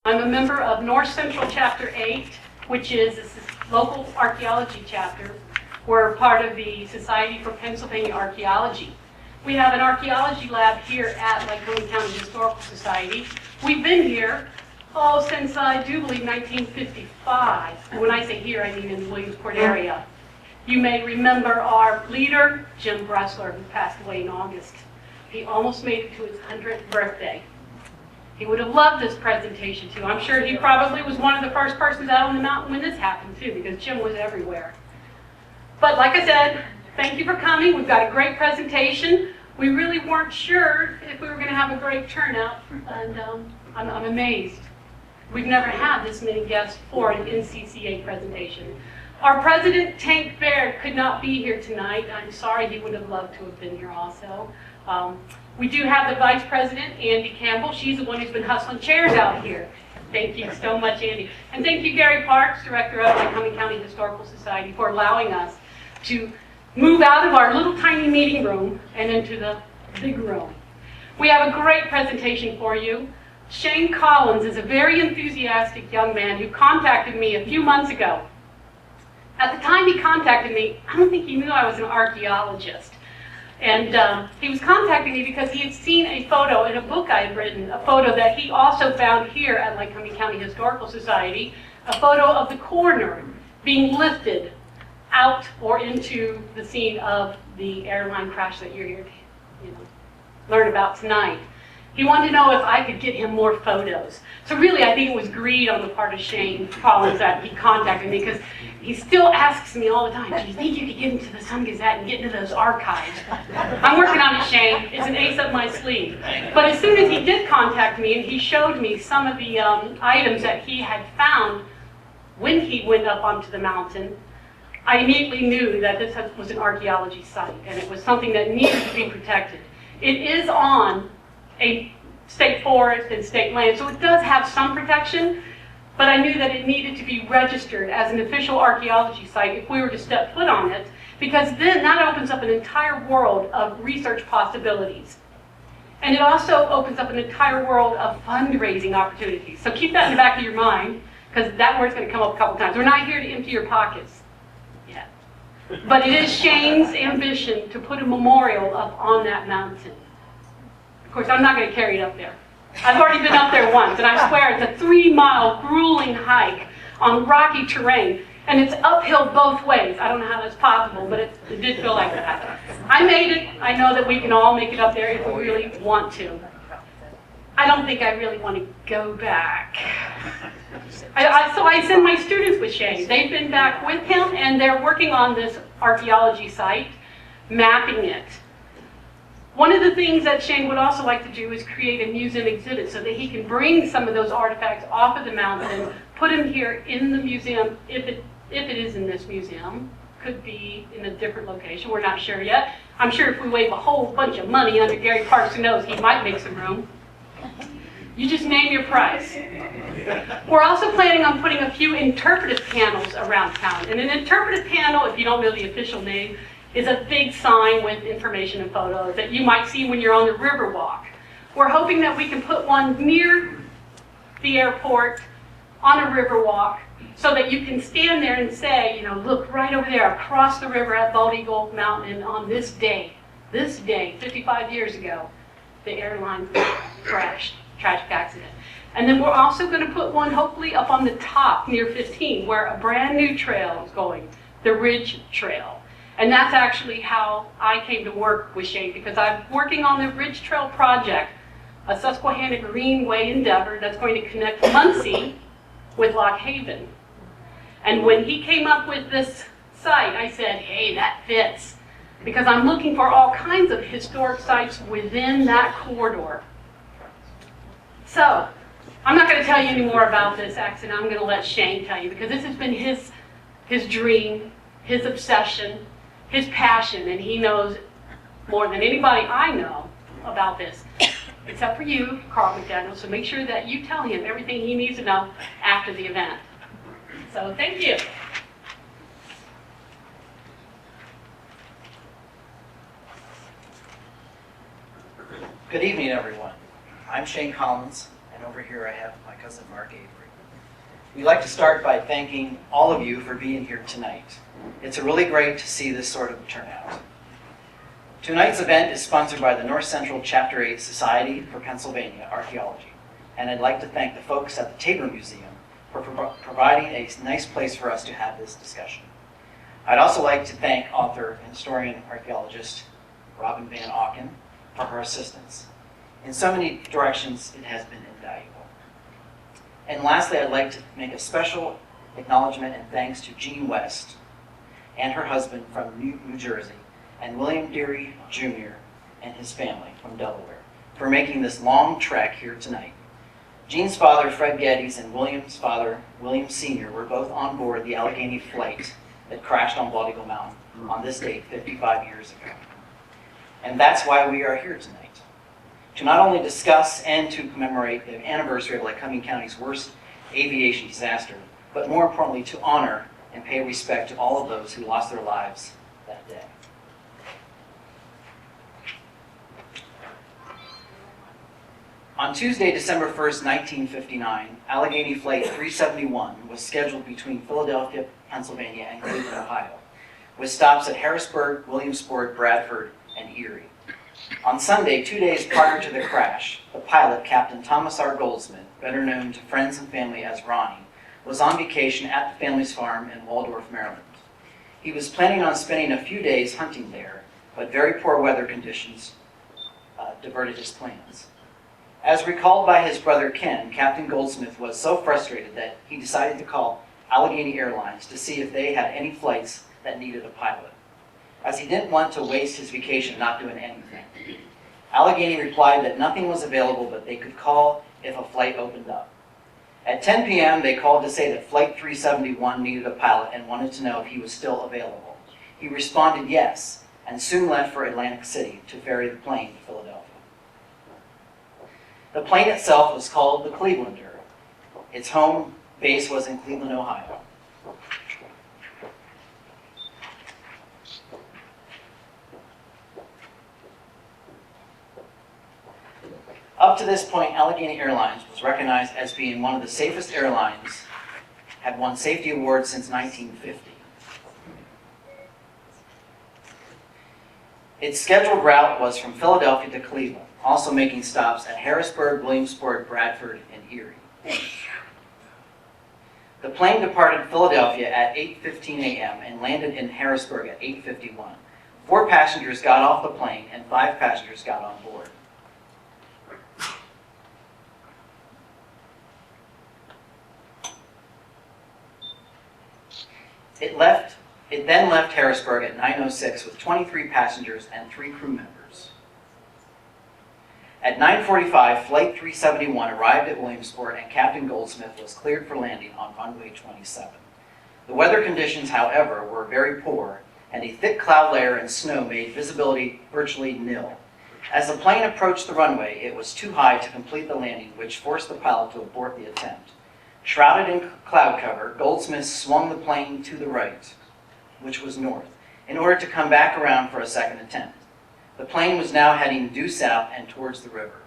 I'm a member of North Central Chapter 8, which is a local archaeology chapter. We're part of the Society for Pennsylvania Archaeology. We have an archaeology lab here at Lake William County Historical Society. We've been here, since I do believe 1955. When I say here, I mean in the Williamsport area. You may remember our leader, Jim Bressler, who passed away in August. He almost made it to his 100th birthday. He would have loved this presentation too. I'm sure he probably was one of the first persons out on the mountain when this happened too, because Jim was everywhere. But like I said, thank you for coming. We've got a great presentation. We really weren't sure if we were going to have a great turnout, and I'm amazed. We've never had this many guests for an NCCA presentation. Our president, Tank Baird, could not be here tonight. I'm sorry, he would have loved to have been here also. We do have the vice president, Andy Campbell. She's the one who's been hustling chairs out here. Thank you so much, Andy. And thank you, Gary Parks, director of the Lycoming County Historical Society, for allowing us to move out of our little tiny meeting room and into the big room. We have a great presentation for you. Shane Collins is a very enthusiastic young man who contacted me a few months ago. At the time he contacted me, I don't think he knew I was an archaeologist. And he was contacting me because he had seen a photo in a book I had written, a photo that he also found here at Lycoming County Historical Society, a photo of the coroner being lifted out or into the scene of the airline crash that you're here to learn about tonight. He wanted to know if I could get him more photos. So really, I think it was greed on the part of Shane Collins that he contacted me, because he still asks me all the time, do you think you could get into the Sun-Gazette and get into those archives? I'm working on it, Shane. It's an ace up my sleeve. But as soon as he did contact me and he showed me some of the items that he had found when he went up onto the mountain, I immediately knew that this was an archaeology site and it was something that needed to be protected. It is on a state forest and state land, so it does have some protection, but I knew that it needed to be registered as an official archaeology site if we were to step foot on it, because then that opens up an entire world of research possibilities. And it also opens up an entire world of fundraising opportunities. So keep that in the back of your mind, because that word's going to come up a couple times. We're not here to empty your pockets yet. But it is Shane's ambition to put a memorial up on that mountain. Of course, I'm not going to carry it up there. I've already been up there once, and I swear it's a 3-mile grueling hike on rocky terrain, and it's uphill both ways. I don't know how that's possible, but it did feel like that. I made it. I know that we can all make it up there if we really want to. I don't think I really want to go back. So I send my students with Shane. They've been back with him, and they're working on this archaeology site, mapping it. One of the things that Shane would also like to do is create a museum exhibit so that he can bring some of those artifacts off of the mountain, put them here in the museum, if it is in this museum. Could be in a different location, we're not sure yet. I'm sure if we wave a whole bunch of money under Gary Parks' nose, he might make some room. You just name your price. We're also planning on putting a few interpretive panels around town. And an interpretive panel, if you don't know the official name, is a big sign with information and photos that you might see when you're on the Riverwalk. We're hoping that we can put one near the airport on a Riverwalk so that you can stand there and say, look right over there across the river at Bald Eagle Mountain on this day, 55 years ago, the airline crashed, tragic accident. And then we're also going to put one hopefully up on the top near 15 where a brand new trail is going, the Ridge Trail. And that's actually how I came to work with Shane, because I'm working on the Ridge Trail project, a Susquehanna Greenway endeavor that's going to connect Muncie with Lock Haven. And when he came up with this site, I said, hey, that fits, because I'm looking for all kinds of historic sites within that corridor. So, I'm not going to tell you any more about this accident. I'm going to let Shane tell you, because this has been his dream, his obsession, his passion, and he knows more than anybody I know about this, except for you, Carl McDaniel, so make sure that you tell him everything he needs to know after the event. So thank you. Good evening, everyone. I'm Shane Collins, and and over here I have my cousin Mark Avery. We'd like to start by thanking all of you for being here tonight. It's really great to see this sort of turnout. Tonight's event is sponsored by the North Central Chapter 8 Society for Pennsylvania Archaeology, and I'd like to thank the folks at the Tabor Museum for providing a nice place for us to have this discussion. I'd also like to thank author and historian archaeologist Robin Van Auken for her assistance. In so many directions, it has been invaluable. And lastly, I'd like to make a special acknowledgement and thanks to Jean West and her husband from New Jersey, and William Deary Jr. and his family from Delaware for making this long trek here tonight. Jean's father, Fred Geddes, and William's father, William Sr., were both on board the Allegheny flight that crashed on Bald Eagle Mountain on this date 55 years ago. And that's why we are here tonight, to not only discuss and to commemorate the anniversary of Lycoming County's worst aviation disaster, but more importantly, to honor and pay respect to all of those who lost their lives that day. On Tuesday, December 1st, 1959, Allegheny Flight 371 was scheduled between Philadelphia, Pennsylvania, and Cleveland, Ohio, with stops at Harrisburg, Williamsport, Bradford, and Erie. On Sunday, 2 days prior to the crash, the pilot, Captain Thomas R. Goldsmith, better known to friends and family as Ronnie, was on vacation at the family's farm in Waldorf, Maryland. He was planning on spending a few days hunting there, but very poor weather conditions diverted his plans. As recalled by his brother Ken, Captain Goldsmith was so frustrated that he decided to call Allegheny Airlines to see if they had any flights that needed a pilot, as he didn't want to waste his vacation not doing anything. Allegheny replied that nothing was available, but they could call if a flight opened up. At 10 p.m., they called to say that Flight 371 needed a pilot and wanted to know if he was still available. He responded yes, and soon left for Atlantic City to ferry the plane to Philadelphia. The plane itself was called the Clevelander. Its home base was in Cleveland, Ohio. Up to this point, Allegheny Airlines was recognized as being one of the safest airlines, had won safety awards since 1950. Its scheduled route was from Philadelphia to Cleveland, also making stops at Harrisburg, Williamsport, Bradford, and Erie. The plane departed Philadelphia at 8:15 a.m. and landed in Harrisburg at 8:51. 4 passengers got off the plane and 5 passengers got on board. It then left Harrisburg at 9:06 with 23 passengers and 3 crew members. At 9:45, Flight 371 arrived at Williamsport and Captain Goldsmith was cleared for landing on runway 27. The weather conditions, however, were very poor, and a thick cloud layer and snow made visibility virtually nil. As the plane approached the runway, it was too high to complete the landing, which forced the pilot to abort the attempt. Shrouded in cloud cover, Goldsmith swung the plane to the right, which was north, in order to come back around for a second attempt. The plane was now heading due south and towards the river.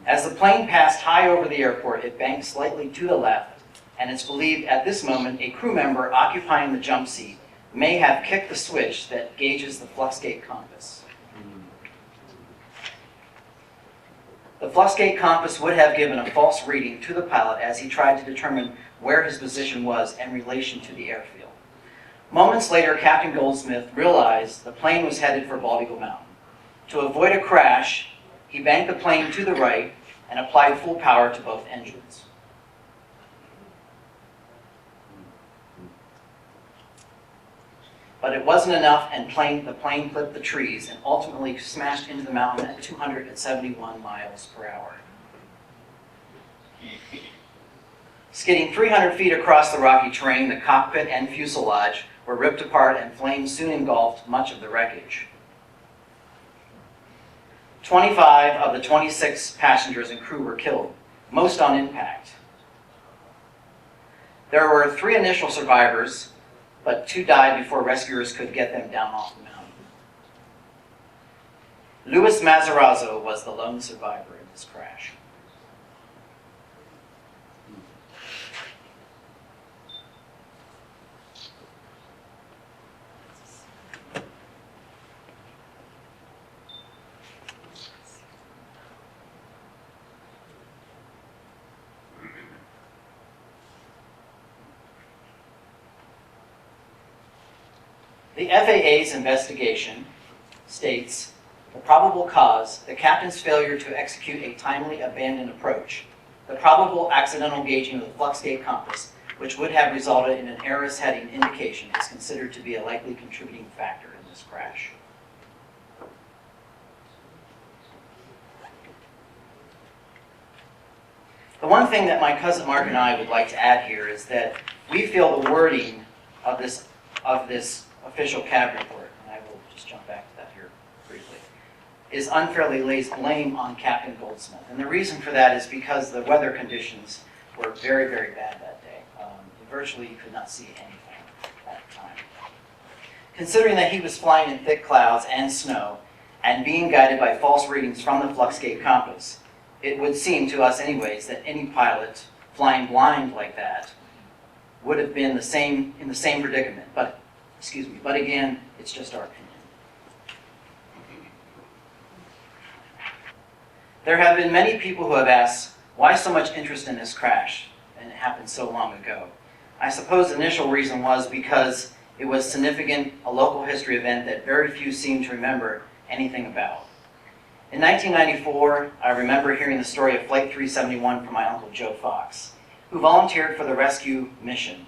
As the plane passed high over the airport, it banked slightly to the left, and it's believed at this moment a crew member occupying the jump seat may have kicked the switch that gauges the Fluxgate compass. The Fluxgate compass would have given a false reading to the pilot as he tried to determine where his position was in relation to the airfield. Moments later, Captain Goldsmith realized the plane was headed for Bald Eagle Mountain. To avoid a crash, he banked the plane to the right and applied full power to both engines. But it wasn't enough, and the plane clipped the trees and ultimately smashed into the mountain at 271 miles per hour. Skidding 300 feet across the rocky terrain, the cockpit and fuselage were ripped apart and flames soon engulfed much of the wreckage. 25 of the 26 passengers and crew were killed, most on impact. There were 3 initial survivors, but 2 died before rescuers could get them down off the mountain. Louis Mazarazzo was the lone survivor in this crash. The FAA's investigation states the probable cause, the captain's failure to execute a timely abandoned approach, the probable accidental gauging of the flux gate compass, which would have resulted in an error's heading indication, is considered to be a likely contributing factor in this crash. The one thing that my cousin Mark and I would like to add here is that we feel the wording of this official cab report, and I will just jump back to that here briefly, is unfairly lays blame on Captain Goldsmith. And the reason for that is because the weather conditions were very, very bad that day. Virtually you could not see anything at the time. Considering that he was flying in thick clouds and snow and being guided by false readings from the flux gate compass, it would seem to us anyways that any pilot flying blind like that would have been in the same predicament. But again, it's just our opinion. There have been many people who have asked, why so much interest in this crash? And it happened so long ago. I suppose the initial reason was because it was significant, a local history event that very few seem to remember anything about. In 1994, I remember hearing the story of Flight 371 from my Uncle Joe Fox, who volunteered for the rescue mission.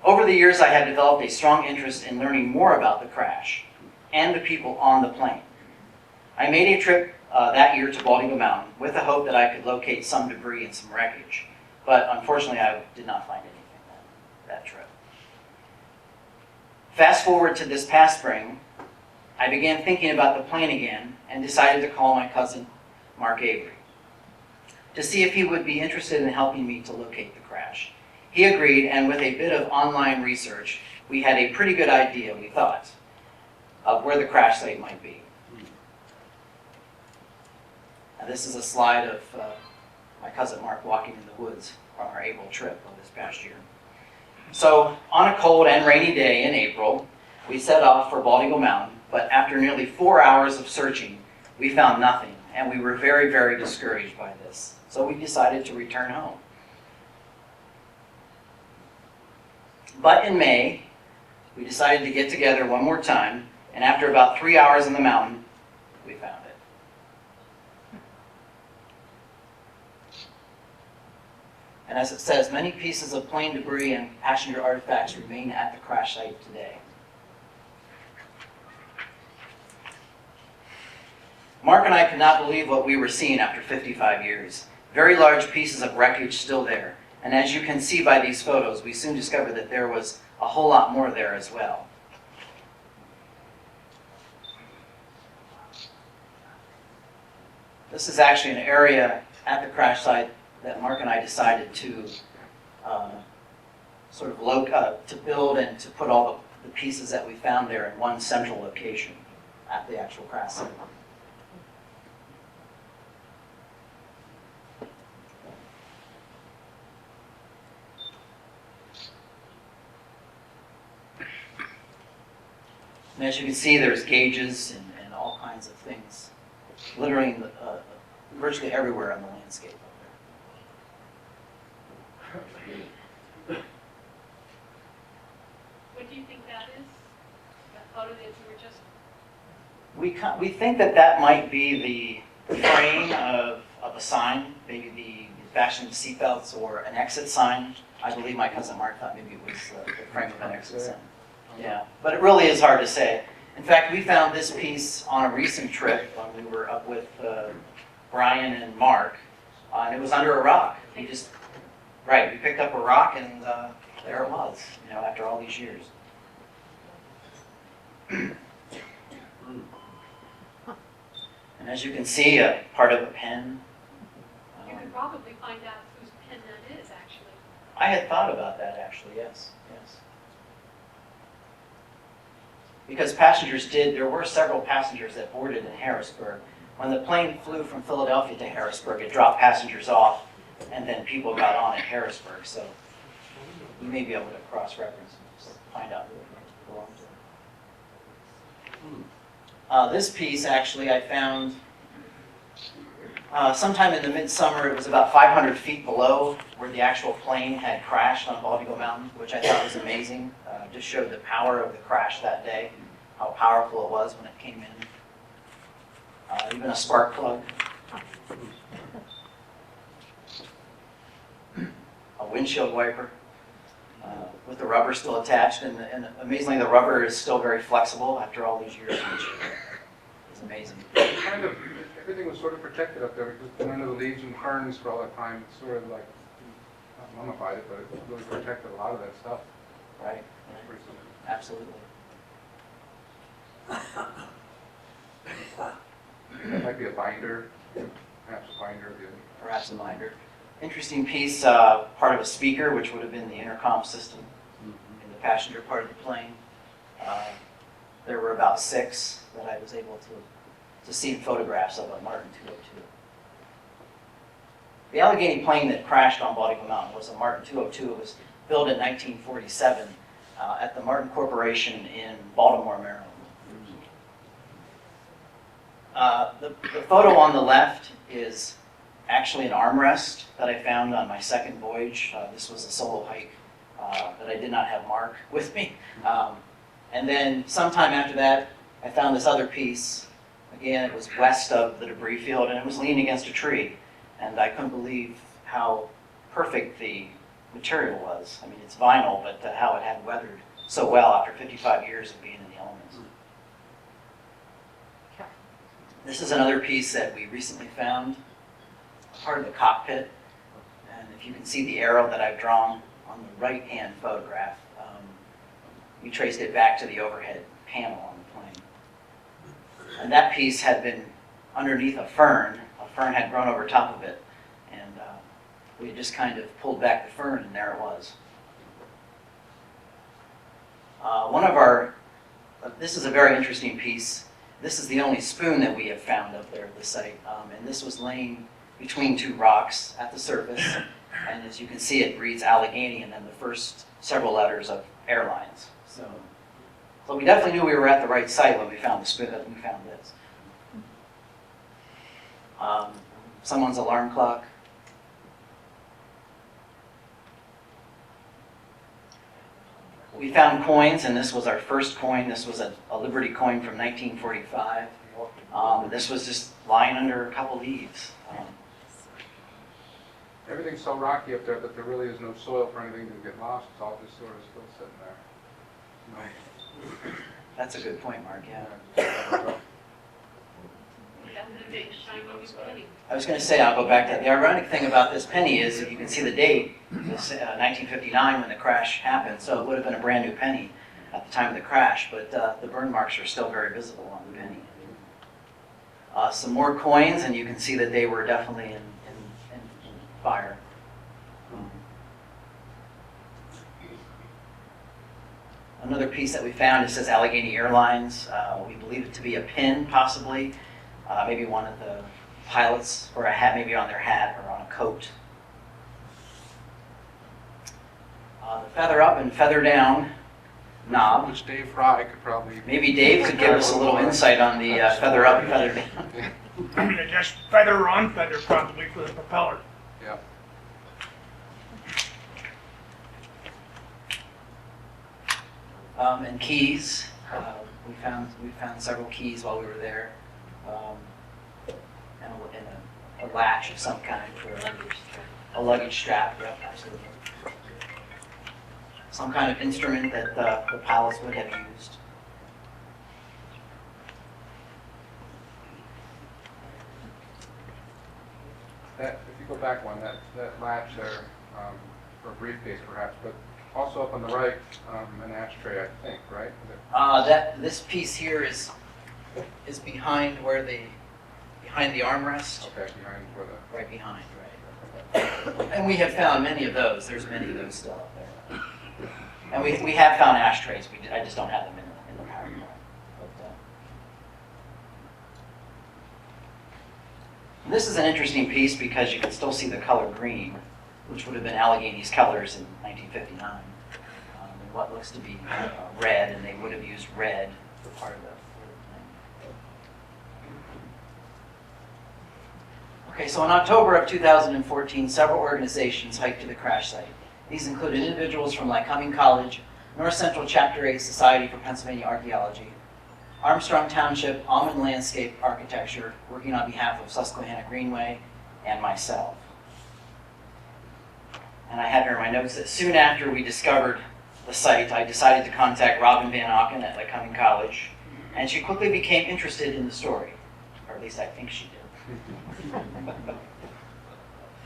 Over the years, I had developed a strong interest in learning more about the crash and the people on the plane. I made a trip that year to Bald Eagle Mountain with the hope that I could locate some debris and some wreckage, but unfortunately I did not find anything that trip. Fast forward to this past spring, I began thinking about the plane again and decided to call my cousin Mark Avery to see if he would be interested in helping me to locate the crash. He agreed, and with a bit of online research, we had a pretty good idea, we thought, of where the crash site might be. Now, this is a slide of my cousin Mark walking in the woods on our April trip of this past year. So, on a cold and rainy day in April, we set off for Bald Eagle Mountain, but after nearly 4 hours of searching, we found nothing, and we were very, very discouraged by this. So we decided to return home. But in May, we decided to get together one more time, and after about 3 hours in the mountain, we found it. And as it says, many pieces of plane debris and passenger artifacts remain at the crash site today. Mark and I could not believe what we were seeing after 55 years. Very large pieces of wreckage still there. And as you can see by these photos, we soon discovered that there was a whole lot more there as well. This is actually an area at the crash site that Mark and I decided to to build and to put all the pieces that we found there in one central location at the actual crash site. And as you can see, there's gauges and all kinds of things littering virtually everywhere on the landscape up there. What do you think that is? That photo that you were just... We think that might be the frame of a sign, maybe the fasten of seatbelts or an exit sign. I believe my cousin Mark thought maybe it was the frame of an exit sign. Yeah, but it really is hard to say. In fact, we found this piece on a recent trip when we were up with Brian and Mark, and it was under a rock. We picked up a rock, and there it was, after all these years. And as you can see, a part of a pen. You could probably find out whose pen that is, actually. I had thought about that, actually, yes. because there were several passengers that boarded in Harrisburg. When the plane flew from Philadelphia to Harrisburg, it dropped passengers off, and then people got on at Harrisburg. So you may be able to cross-reference and find out who it belonged to. This piece, actually, I found sometime in the midsummer. It was about 500 feet below where the actual plane had crashed on Bald Eagle Mountain, which I thought was amazing. Just showed the power of the crash that day, how powerful it was when it came in. Even a spark plug. A windshield wiper with the rubber still attached, and amazingly the rubber is still very flexible after all these years, which is amazing. Kind of, everything was sort of protected up there because none of the leaves and ferns for all that time sort of like, not mummified it, but it really protected a lot of that stuff. Right? That's pretty simple. Absolutely. That might be a binder, perhaps a binder of the Perhaps a binder. Interesting piece, part of a speaker, which would have been the intercom system in the passenger part of the plane. There were about 6 that I was able to see photographs of on Martin 202. The Allegheny plane that crashed on Bald Eagle Mountain was a Martin 202. It was built in 1947 at the Martin Corporation in Baltimore, Maryland. The photo on the left is actually an armrest that I found on my second voyage. This was a solo hike that I did not have Mark with me. And then sometime after that, I found this other piece. Again, it was west of the debris field, and it was leaning against a tree. And I couldn't believe how perfect the material was. I mean, it's vinyl, but how it had weathered so well after 55 years of being in the elements. This is another piece that we recently found, part of the cockpit. And if you can see the arrow that I've drawn on the right-hand photograph, we traced it back to the overhead panel on the plane. And that piece had been underneath a fern. A fern had grown over top of it. And we had just kind of pulled back the fern, and there it was. This is a very interesting piece. This is the only spoon that we have found up there at the site. And this was laying between 2 rocks at the surface. And as you can see, it reads Allegheny and then the first several letters of Airlines. So we definitely knew we were at the right site when we found the spoon, when we found this. Someone's alarm clock. We found coins, and this was our first coin. This was a Liberty coin from 1945. This was just lying under a couple leaves. Everything's so rocky up there that there really is no soil for anything to get lost. It's all just sort of still sitting there. Right. That's a good point, Mark, yeah. I was going to say, I'll go back to that. The ironic thing about this penny is, if you can see the date, it's 1959 when the crash happened, so it would have been a brand new penny at the time of the crash, but the burn marks are still very visible on the penny. Some more coins, and you can see that they were definitely in fire. Another piece that we found, it says Allegheny Airlines. We believe it to be a pin, possibly. Maybe one of the pilots, or a hat, maybe on their hat or on a coat. The feather up and feather down knob. Which Dave Fry could probably... Maybe Dave could give us a little insight on the feather up and feather down. I mean, just feather on feather probably for the propeller. Yeah. And keys. We found several keys while we were there. And a latch of some kind for a luggage strap. Yep, absolutely. Some kind of instrument that the pilots would have used. If you go back one, that latch there, for a briefcase perhaps, but also up on the right, an ashtray, I think, right? This piece here is behind behind the armrest. Okay, behind where the... Right behind, right. And we have found many of those. There's many of those still up there. And we have found ashtrays. I just don't have them in the PowerPoint. And this is an interesting piece because you can still see the color green, which would have been Allegheny's colors in 1959. And what looks to be red, and they would have used red for part of the thing. Okay, so in October of 2014, several organizations hiked to the crash site. These included individuals from Lycoming College, North Central Chapter 8 Society for Pennsylvania Archaeology, Armstrong Township Almond Landscape Architecture, working on behalf of Susquehanna Greenway, and myself. And I had here in my notes that soon after we discovered the site, I decided to contact Robin Van Auken at Lycoming College, and she quickly became interested in the story, or at least I think she did.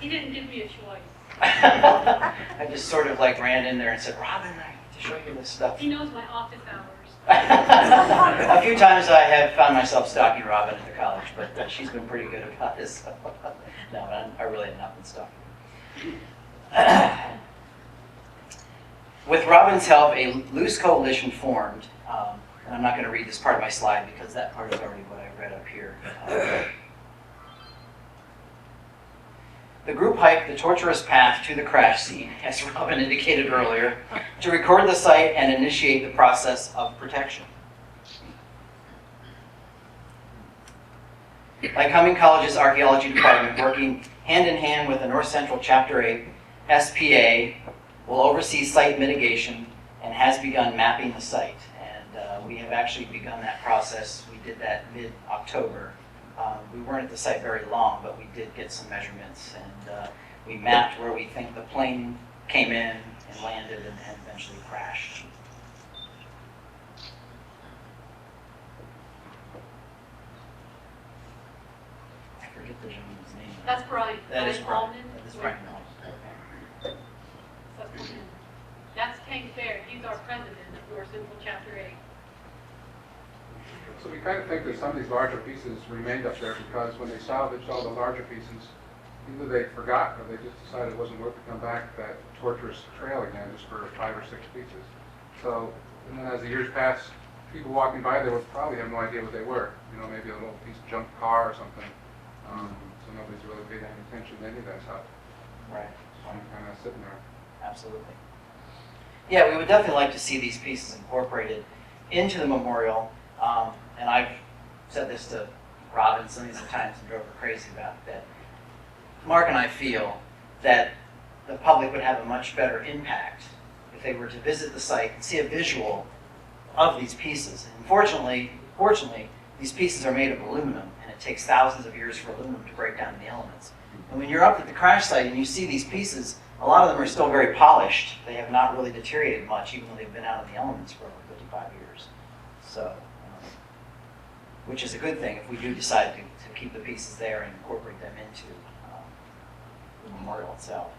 He didn't give me a choice. I just sort of like ran in there and said, Robin, I need to show you this stuff. He knows my office hours. A few times I have found myself stalking Robin at the college, but she's been pretty good about this. So. No, I really have not been stalking. With Robin's help, a loose coalition formed. And I'm not going to read this part of my slide because that part is already what I read up here. The group hiked the tortuous path to the crash scene, as Robin indicated earlier, to record the site and initiate the process of protection. Lycoming College's archaeology department, working hand in hand with the North Central Chapter 8 SPA, will oversee site mitigation and has begun mapping the site. And we have actually begun that process. We did that mid-October. We weren't at the site very long, but we did get some measurements, and we mapped where we think the plane came in and landed and eventually crashed. I forget the gentleman's name. That's Brian. That is Brian. Allman. That is Brian Allman. Okay. That's Hank Baird. He's our president of North Central Chapter 8. So we kind of think that some of these larger pieces remained up there because when they salvaged all the larger pieces, either they forgot or they just decided it wasn't worth to come back that torturous trail again just for 5 or 6 pieces. So, and then as the years passed, people walking by there would probably have no idea what they were. You know, maybe a little piece of junk car or something. So nobody's really paid any attention to any of that stuff. Right. So I'm kind of sitting there. Absolutely. Yeah, we would definitely like to see these pieces incorporated into the memorial. And I've said this to Robin some of these times and drove her crazy about that. Mark and I feel that the public would have a much better impact if they were to visit the site and see a visual of these pieces. And fortunately, these pieces are made of aluminum, and it takes thousands of years for aluminum to break down the elements. And when you're up at the crash site and you see these pieces, a lot of them are still very polished. They have not really deteriorated much, even though they've been out of the elements for over 55 years. So, which is a good thing if we do decide to keep the pieces there and incorporate them into the memorial itself.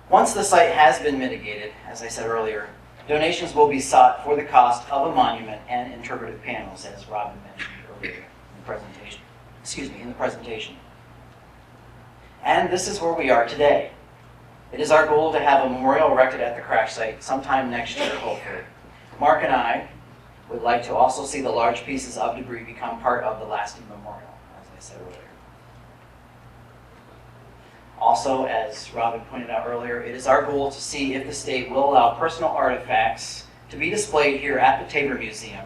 Once the site has been mitigated, as I said earlier, donations will be sought for the cost of a monument and interpretive panels, as Robin mentioned earlier in the presentation. In the presentation. And this is where we are today. It is our goal to have a memorial erected at the crash site sometime next year, hopefully. Mark and I would like to also see the large pieces of debris become part of the lasting memorial, as I said earlier. Also, as Robin pointed out earlier, it is our goal to see if the state will allow personal artifacts to be displayed here at the Tabor Museum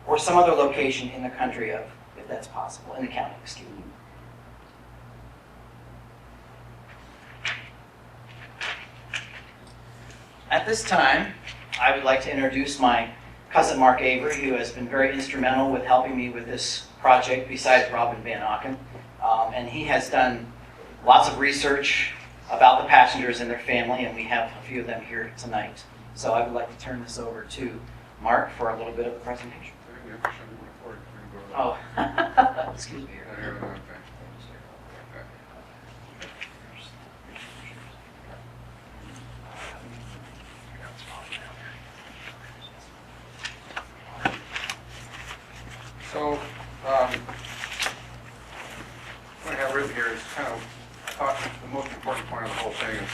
or some other location in the country, if that's possible, in the county, excuse me. At this time, I would like to introduce my cousin Mark Avery, who has been very instrumental with helping me with this project besides Robin Van Auken. And he has done lots of research about the passengers and their family, and we have a few of them here tonight. So I would like to turn this over to Mark for a little bit of the presentation. Oh, excuse me. So, what I have written here is kind of, I thought the most important point of the whole thing is,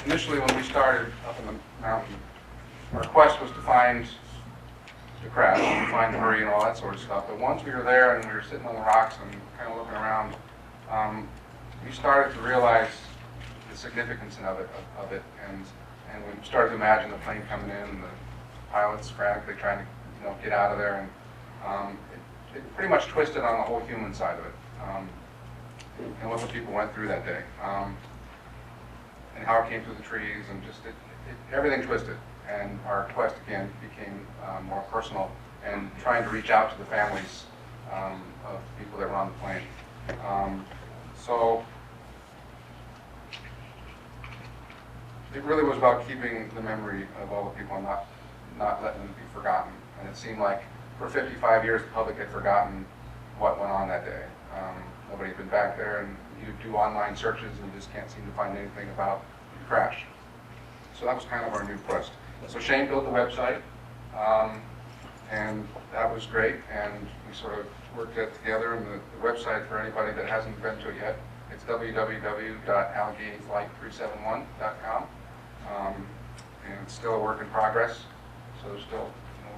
initially when we started up in the mountain, our quest was to find the crash, to find debris and all that sort of stuff. But once we were there and we were sitting on the rocks and kind of looking around, we started to realize the significance of it, and we started to imagine the plane coming in and the pilots frantically trying to get out of there, and it pretty much twisted on the whole human side of it, and what the people went through that day, and how it came through the trees, and just everything twisted, and our quest again became more personal, and trying to reach out to the families of people that were on the plane. So it really was about keeping the memory of all the people and not letting them be forgotten. And it seemed like for 55 years the public had forgotten what went on that day. Nobody had been back there, and you do online searches and you just can't seem to find anything about the crash. So that was kind of our new quest. So Shane built the website, and that was great, and we sort of worked that together. And the website, for anybody that hasn't been to it yet, it's www.alleghenyflight371.com, and it's still a work in progress. So there's still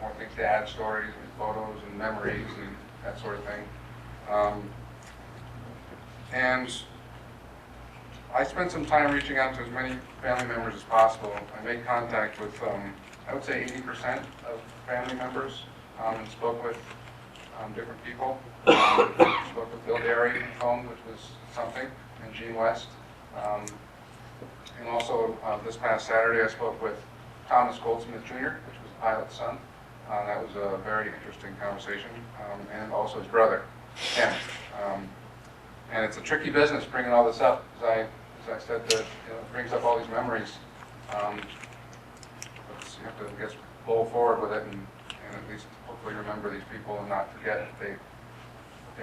more things to add, stories and photos and memories and that sort of thing. And I spent some time reaching out to as many family members as possible. I made contact with, I would say 80% of family members, and spoke with different people. Spoke with Bill Derry on the phone, which was something, and Gene West. And also this past Saturday I spoke with Thomas Goldsmith Jr., which was the pilot's son. That was a very interesting conversation, and also his brother, Ken. And it's a tricky business bringing all this up, as I said, that it brings up all these memories. But you have to, I guess, pull forward with it and at least hopefully remember these people and not forget what they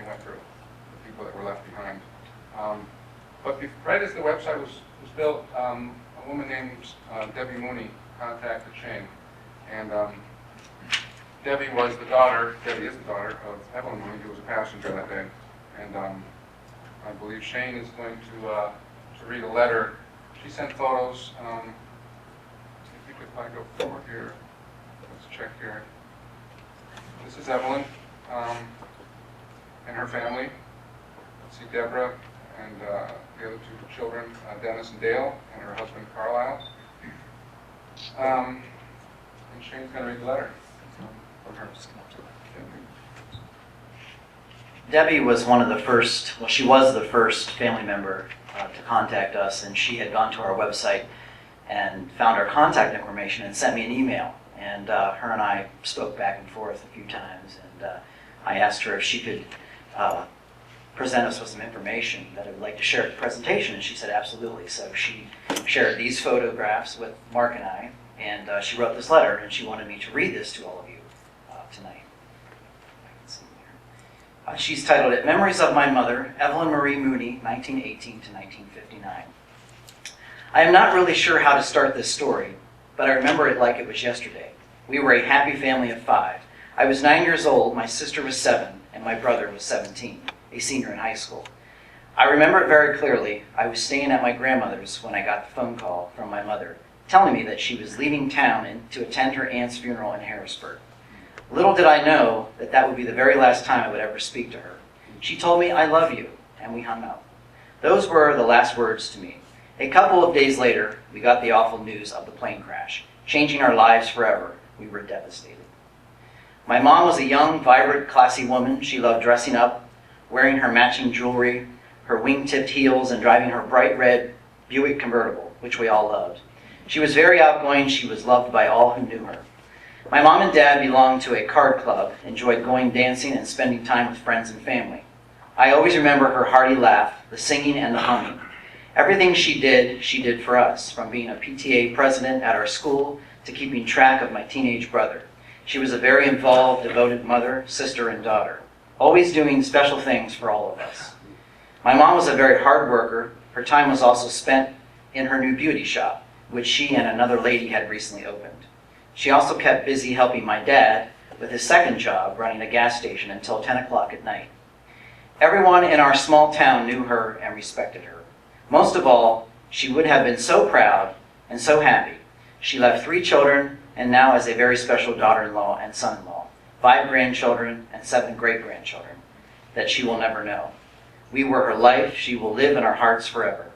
went through, the people that were left behind. But right as the website was built, a woman named Debbie Mooney contacted Shane. And Debbie is the daughter of Evelyn Mooney, who was a passenger that day. And I believe Shane is going to read a letter. She sent photos. If I go forward here, let's check here. This is Evelyn and her family. Let's see, Deborah and the other two children, Dennis and Dale, and her husband Carlisle. And Shane's going to read the letter from her. Debbie was one of the first, well, she was the first family member to contact us, and she had gone to our website and found our contact information and sent me an email. And her and I spoke back and forth a few times, and I asked her if she could present us with some information that I would like to share at the presentation, and she said absolutely. So she shared these photographs with Mark and I, and she wrote this letter, and she wanted me to read this to all of you tonight. She's titled it, Memories of My Mother, Evelyn Marie Mooney, 1918 to 1959. I am not really sure how to start this story, but I remember it like it was yesterday. We were a happy family of 5. I was 9 years old, my sister was 7, and my brother was 17, a senior in high school. I remember it very clearly. I was staying at my grandmother's when I got the phone call from my mother, telling me that she was leaving town to attend her aunt's funeral in Harrisburg. Little did I know that that would be the very last time I would ever speak to her. She told me, I love you, and we hung up. Those were the last words to me. A couple of days later, we got the awful news of the plane crash, changing our lives forever. We were devastated. My mom was a young, vibrant, classy woman. She loved dressing up, wearing her matching jewelry, her wing-tipped heels, and driving her bright red Buick convertible, which we all loved. She was very outgoing. She was loved by all who knew her. My mom and dad belonged to a card club, enjoyed going dancing and spending time with friends and family. I always remember her hearty laugh, the singing and the humming. Everything she did for us, from being a PTA president at our school to keeping track of my teenage brother. She was a very involved, devoted mother, sister, and daughter, always doing special things for all of us. My mom was a very hard worker. Her time was also spent in her new beauty shop, which she and another lady had recently opened. She also kept busy helping my dad with his second job, running a gas station until 10 o'clock at night. Everyone in our small town knew her and respected her. Most of all, she would have been so proud and so happy. She left 3 children and now has a very special daughter-in-law and son-in-law, 5 grandchildren and 7 great-grandchildren that she will never know. We were her life. She will live in our hearts forever.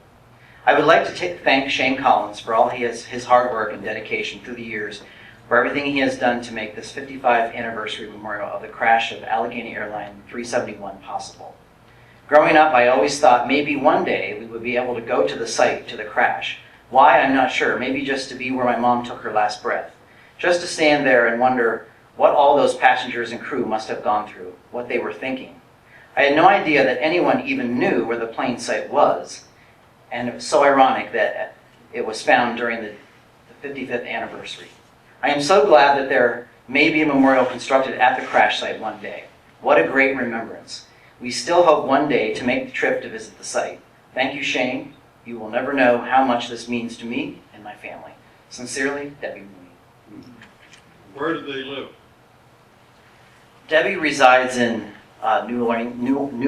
I would like to thank Shane Collins for all his hard work and dedication through the years, for everything he has done to make this 55th anniversary memorial of the crash of Allegheny Airline 371 possible. Growing up, I always thought maybe one day we would be able to go to the site to the crash. Why, I'm not sure. Maybe just to be where my mom took her last breath. Just to stand there and wonder what all those passengers and crew must have gone through, what they were thinking. I had no idea that anyone even knew where the plane site was, and it was so ironic that it was found during the 55th anniversary. I am so glad that there may be a memorial constructed at the crash site one day. What a great remembrance. We still hope one day to make the trip to visit the site. Thank you, Shane. You will never know how much this means to me and my family. Sincerely, Debbie Mooney. Where do they live? Debbie resides in New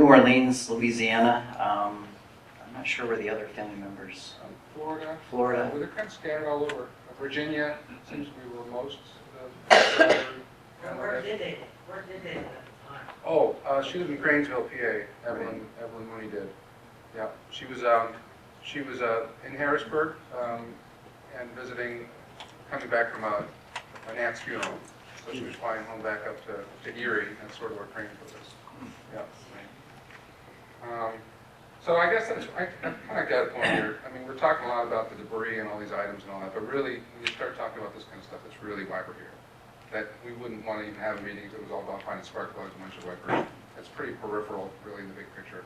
Orleans, Louisiana. I'm not sure where the other family members. Florida. Florida. Well, they're kind of scattered all over. Virginia seems to be where most Where did they live at the time? Oh, she lived in Cranesville, PA. Evelyn Mooney did. Yeah, she was in Harrisburg and visiting, coming back from an aunt's funeral. So she was flying home back up to Erie. That's sort of where Cranesville is. Yeah. So I guess I kind of got a point here. I mean, we're talking a lot about the debris and all these items and all that, but really, when you start talking about this kind of stuff, that's really why we're here. That we wouldn't want to even have a meeting if it was all about finding spark plugs and windshield wipers. It's pretty peripheral, really, in the big picture.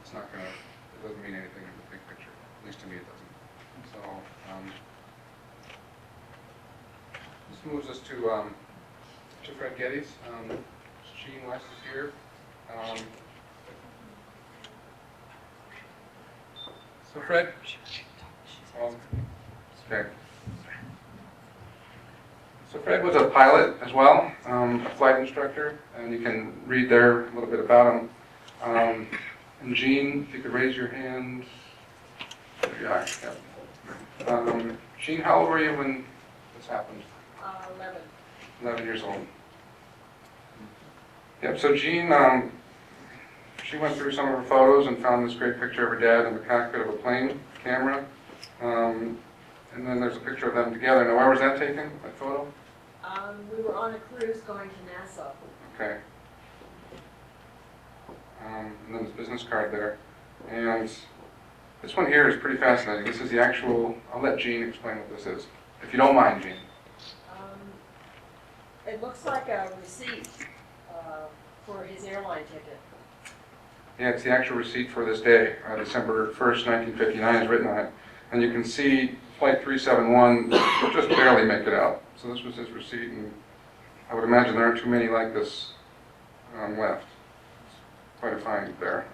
It's not going to, it doesn't mean anything in the big picture. At least to me, it doesn't. So this moves us to Fred Geddes. Gene West is here. So Fred, okay. So Fred was a pilot as well, a flight instructor, and you can read there a little bit about him. And Gene, if you could raise your hand. There you are. Yeah. Gene, how old were you when this happened? 11. 11 years old. Yep, so Jean, she went through some of her photos and found this great picture of her dad in the cockpit of a plane camera. And then there's a picture of them together. Now, where was that taken, that photo? We were on a cruise going to Nassau. Okay. And then this business card there. And this one here is pretty fascinating. This is the actual, I'll let Jean explain what this is. If you don't mind, Jean. It looks like a receipt for his airline ticket. Yeah, it's the actual receipt for this day, December 1st, 1959 is written on it. And you can see Flight 371 just barely make it out. So this was his receipt, and I would imagine there aren't too many like this left. It's quite a find there.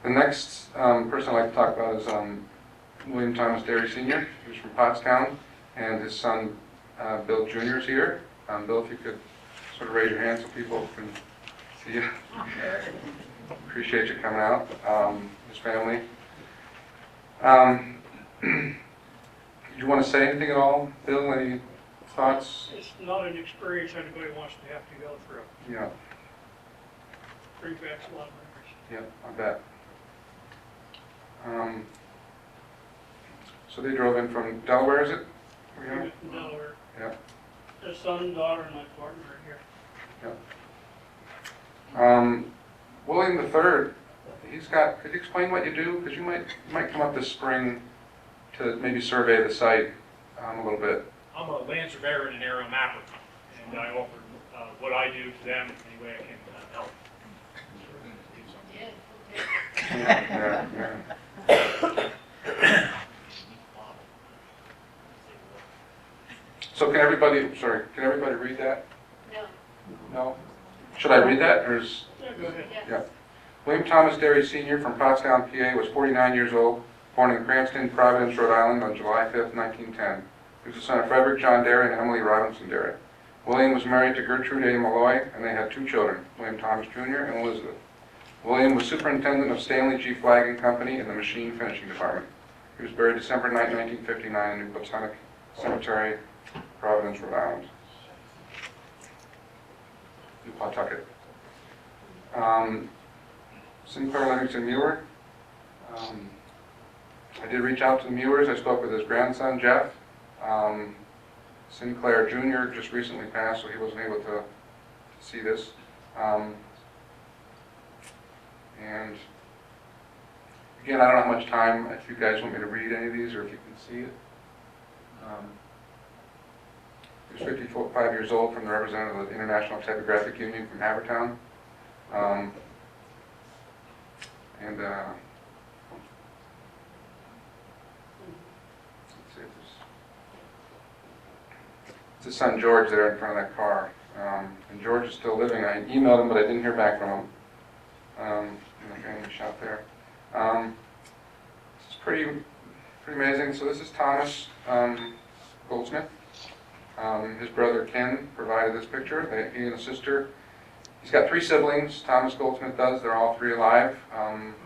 The next person I'd like to talk about is William Thomas Derry Sr., who's from Pottstown, and his son Bill Jr. is here. Bill, if you could sort of raise your hand so people can see you. Appreciate you coming out, his family. Do you want to say anything at all, Bill? Any thoughts? It's not an experience anybody wants to have to go through. Yeah, Brings back a lot of memories. yeah, I bet. So they drove in from Delaware, is it? From Delaware. Yeah. Their son, daughter, and my partner are here. William III, he's got, could you explain what you do? Because you might come up this spring to maybe survey the site a little bit. I'm a land surveyor and an aerial mapper, and I offer what I do to them any way I can help. Yeah. So can everybody read that? No. No? Should I read that, or is? Yeah, go ahead. Yeah. William Thomas Derry Sr. from Pottstown, PA, was 49 years old, born in Cranston, Providence, Rhode Island on July 5th, 1910. He was the son of Frederick John Derry and Emily Robinson Derry. William was married to Gertrude A. Malloy, and they had 2 children, William Thomas Jr. and Elizabeth. William was superintendent of Stanley G. Flagging Company in the machine finishing department. He was buried December 9, 1959 in New Platonic Cemetery, Providence, Rhode Island. New Pawtucket. Sinclair Livingston Muir. I did reach out to the Muirs. I spoke with his grandson, Jeff. Sinclair Jr. just recently passed, so he wasn't able to see this. And again, I don't know how much time, if you guys want me to read any of these or if you can see it. He was 55 years old, from the representative of the International Typographic Union from Havertown. Let's see if this, it's his son George there in front of that car. And George is still living. I emailed him, but I didn't hear back from him. In the family shot there. This is pretty amazing. So this is Thomas Goldsmith. His brother Ken provided this picture. He and his sister. He's got 3 siblings, Thomas Goldsmith does. They're all 3 alive,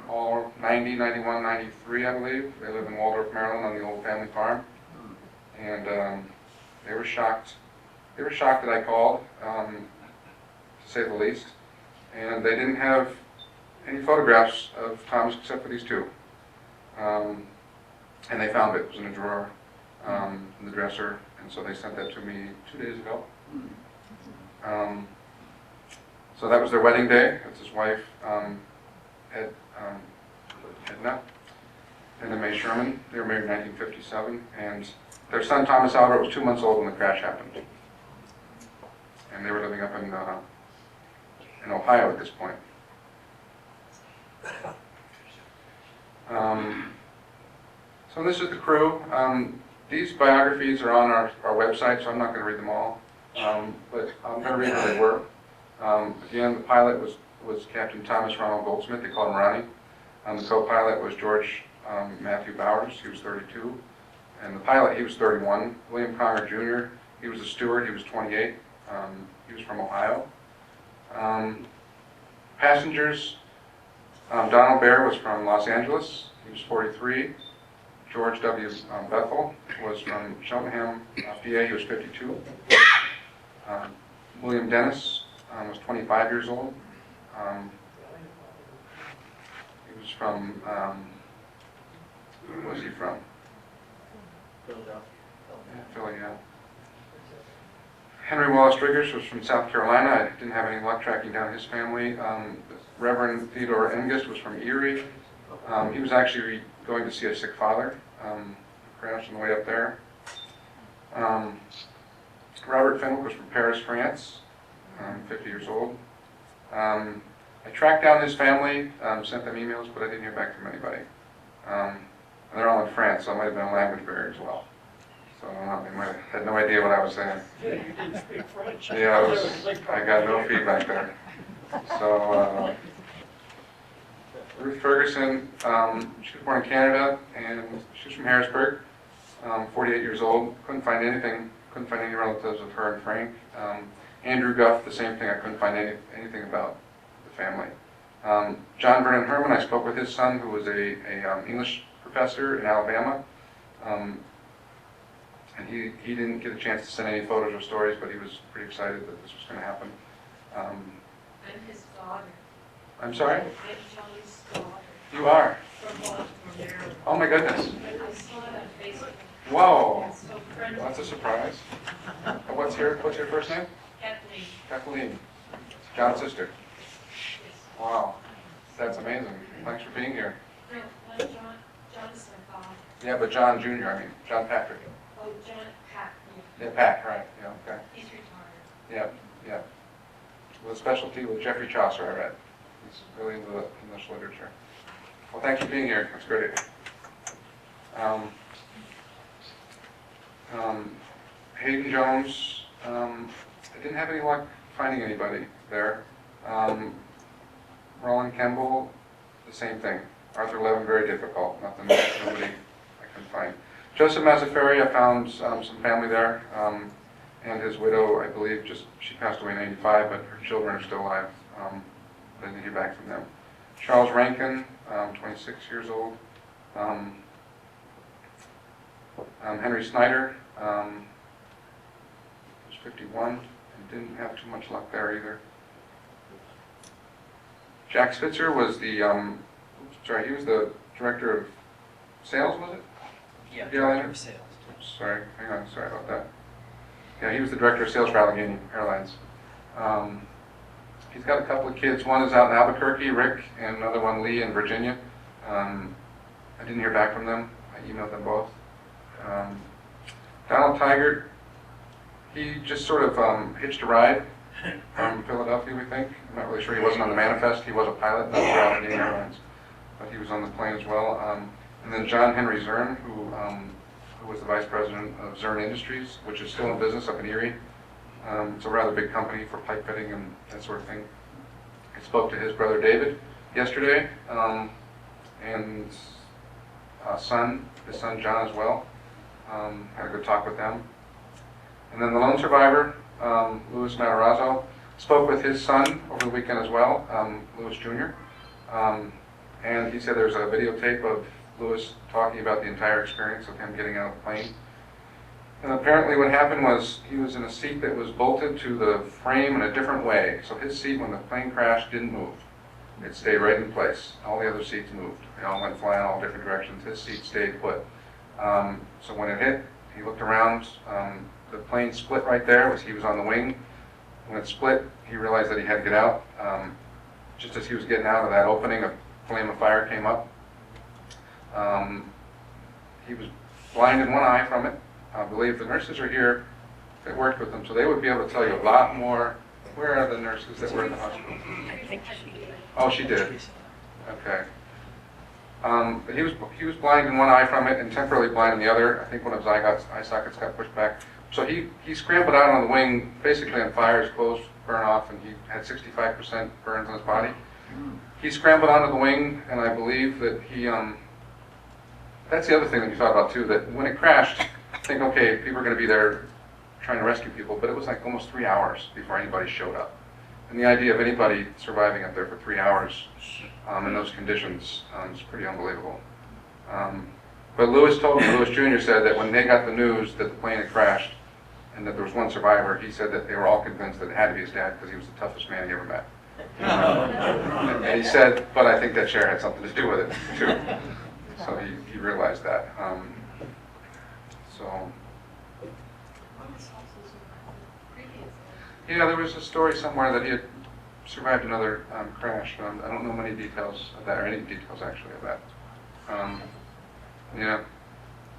all 90, 91, 93, I believe. They live in Waldorf, Maryland on the old family farm. And they were shocked. They were shocked that I called, to say the least. And they didn't have any photographs of Thomas except for these 2. And they found it. It was in a drawer in the dresser. And so they sent that to me 2 days ago. So that was their wedding day. That's his wife, Edna Mae Sherman. They were married in 1957. And their son, Thomas Albert, was 2 months old when the crash happened. And they were living up in Ohio at this point. So this is the crew. These biographies are on our website, so I'm not going to read them all. But I'm going to read what they were. Again, the pilot was Captain Thomas Ronald Goldsmith. They called him Ronnie. The co-pilot was George Matthew Bowers. He was 32. And the pilot, he was 31. William Conger Jr., he was a steward. He was 28. He was from Ohio. Passengers, Donald Bear was from Los Angeles. He was 43. George W. Bethel was from Cheltenham, PA. He was 52. William Dennis was 25 years old. He was from, where was he from? Philadelphia. Yeah, Philly, yeah. Henry Wallace Driggers was from South Carolina. I didn't have any luck tracking down his family. Reverend Theodore Engest was from Erie. He was actually going to see a sick father. Crashed on the way up there. Robert Fenwick was from Paris, France. 50 years old. I tracked down his family, sent them emails, but I didn't hear back from anybody. And they're all in France, so it might have been a language barrier as well. So I don't know, they might have had no idea what I was saying. Yeah, you didn't speak French. Yeah, I got no feedback there. So, Ruth Ferguson, she was born in Canada, and she was from Harrisburg, 48 years old. Couldn't find any relatives of her and Frank. Andrew Guff, the same thing. I couldn't find anything about the family. John Vernon Herman, I spoke with his son, who was a English professor in Alabama. And he didn't get a chance to send any photos or stories, but he was pretty excited that this was going to happen. I'm his daughter. I'm sorry? I'm Johnny's daughter You are? from Baltimore, Maryland. Oh my goodness. I saw it on Facebook. Whoa. I'm so friendly. That's a surprise. What's your first name? Kathleen. Kathleen. John's sister. Wow. That's amazing. Thanks for being here. No, not John. John is my father. Yeah, but John Jr., I mean, John Patrick. Oh, John Pat. Yeah, Pat, right. Yeah, okay. He's retired. Yeah, yeah. With a specialty with Geoffrey Chaucer, I read. He's really into the English literature. Well, thanks for being here. That's great. Hayden Jones, I didn't have any luck finding anybody there. Roland Kemble, the same thing. Arthur Levin, very difficult. Nobody I couldn't find. Joseph Mazzaferri, I found some family there. And his widow, I believe, she passed away in '85, but her children are still alive. I didn't hear back from them. Charles Rankin, 26 years old. Henry Snyder, was 51, and didn't have too much luck there either. Jack Spitzer was the, he was the director of sales, was it? Yeah, Yeah, Director of Sales. Sorry, hang on, sorry about that. Yeah, he was the director of sales for Allegheny Airlines. He's got a couple of kids. One is out in Albuquerque, Rick, and another one, Lee, in Virginia. I didn't hear back from them. I emailed them both. Donald Tigert, he just sort of hitched a ride from Philadelphia, we think. I'm not really sure. He wasn't on the manifest. He was a pilot, not for Allegheny Airlines, but he was on the plane as well. And then John Henry Zern, who was the vice president of Zern Industries, which is still in business up in Erie. It's a rather big company for pipe fitting and that sort of thing. I spoke to his brother David yesterday, and his son John as well. Had a good talk with them. And then the lone survivor, Louis Matarazzo, spoke with his son over the weekend as well, Louis Jr. And he said there's a videotape of Louis talking about the entire experience of him getting out of the plane. And apparently what happened was he was in a seat that was bolted to the frame in a different way. So his seat, when the plane crashed, didn't move. It stayed right in place. All the other seats moved. They all went flying all different directions. His seat stayed put. So when it hit, he looked around. The plane split right there. He was on the wing. When it split, he realized that he had to get out. Just as he was getting out of that opening, a flame of fire came up. He was blind in one eye from it. I believe the nurses are here that worked with him, so they would be able to tell you a lot more. Where are the nurses that were in the hospital? Oh, she did. Okay. But he was blind in one eye from it and temporarily blind in the other. I think one of his eye sockets got pushed back. So he scrambled out on the wing, basically on fire. His clothes burned off, and he had 65% burns on his body. He scrambled onto the wing, and I believe that he. That's the other thing that you thought about too. That when it crashed, think, okay, people are going to be there trying to rescue people, but it was like almost 3 hours before anybody showed up. And the idea of anybody surviving up there for 3 hours in those conditions is pretty unbelievable. But Louis Jr. said that when they got the news that the plane had crashed and that there was one survivor, he said that they were all convinced that it had to be his dad because he was the toughest man he ever met. And he said, but I think that chair had something to do with it too. So he realized that. Yeah, there was a story somewhere that he had survived another crash. I don't know many details of that, or any details actually of that. Yeah.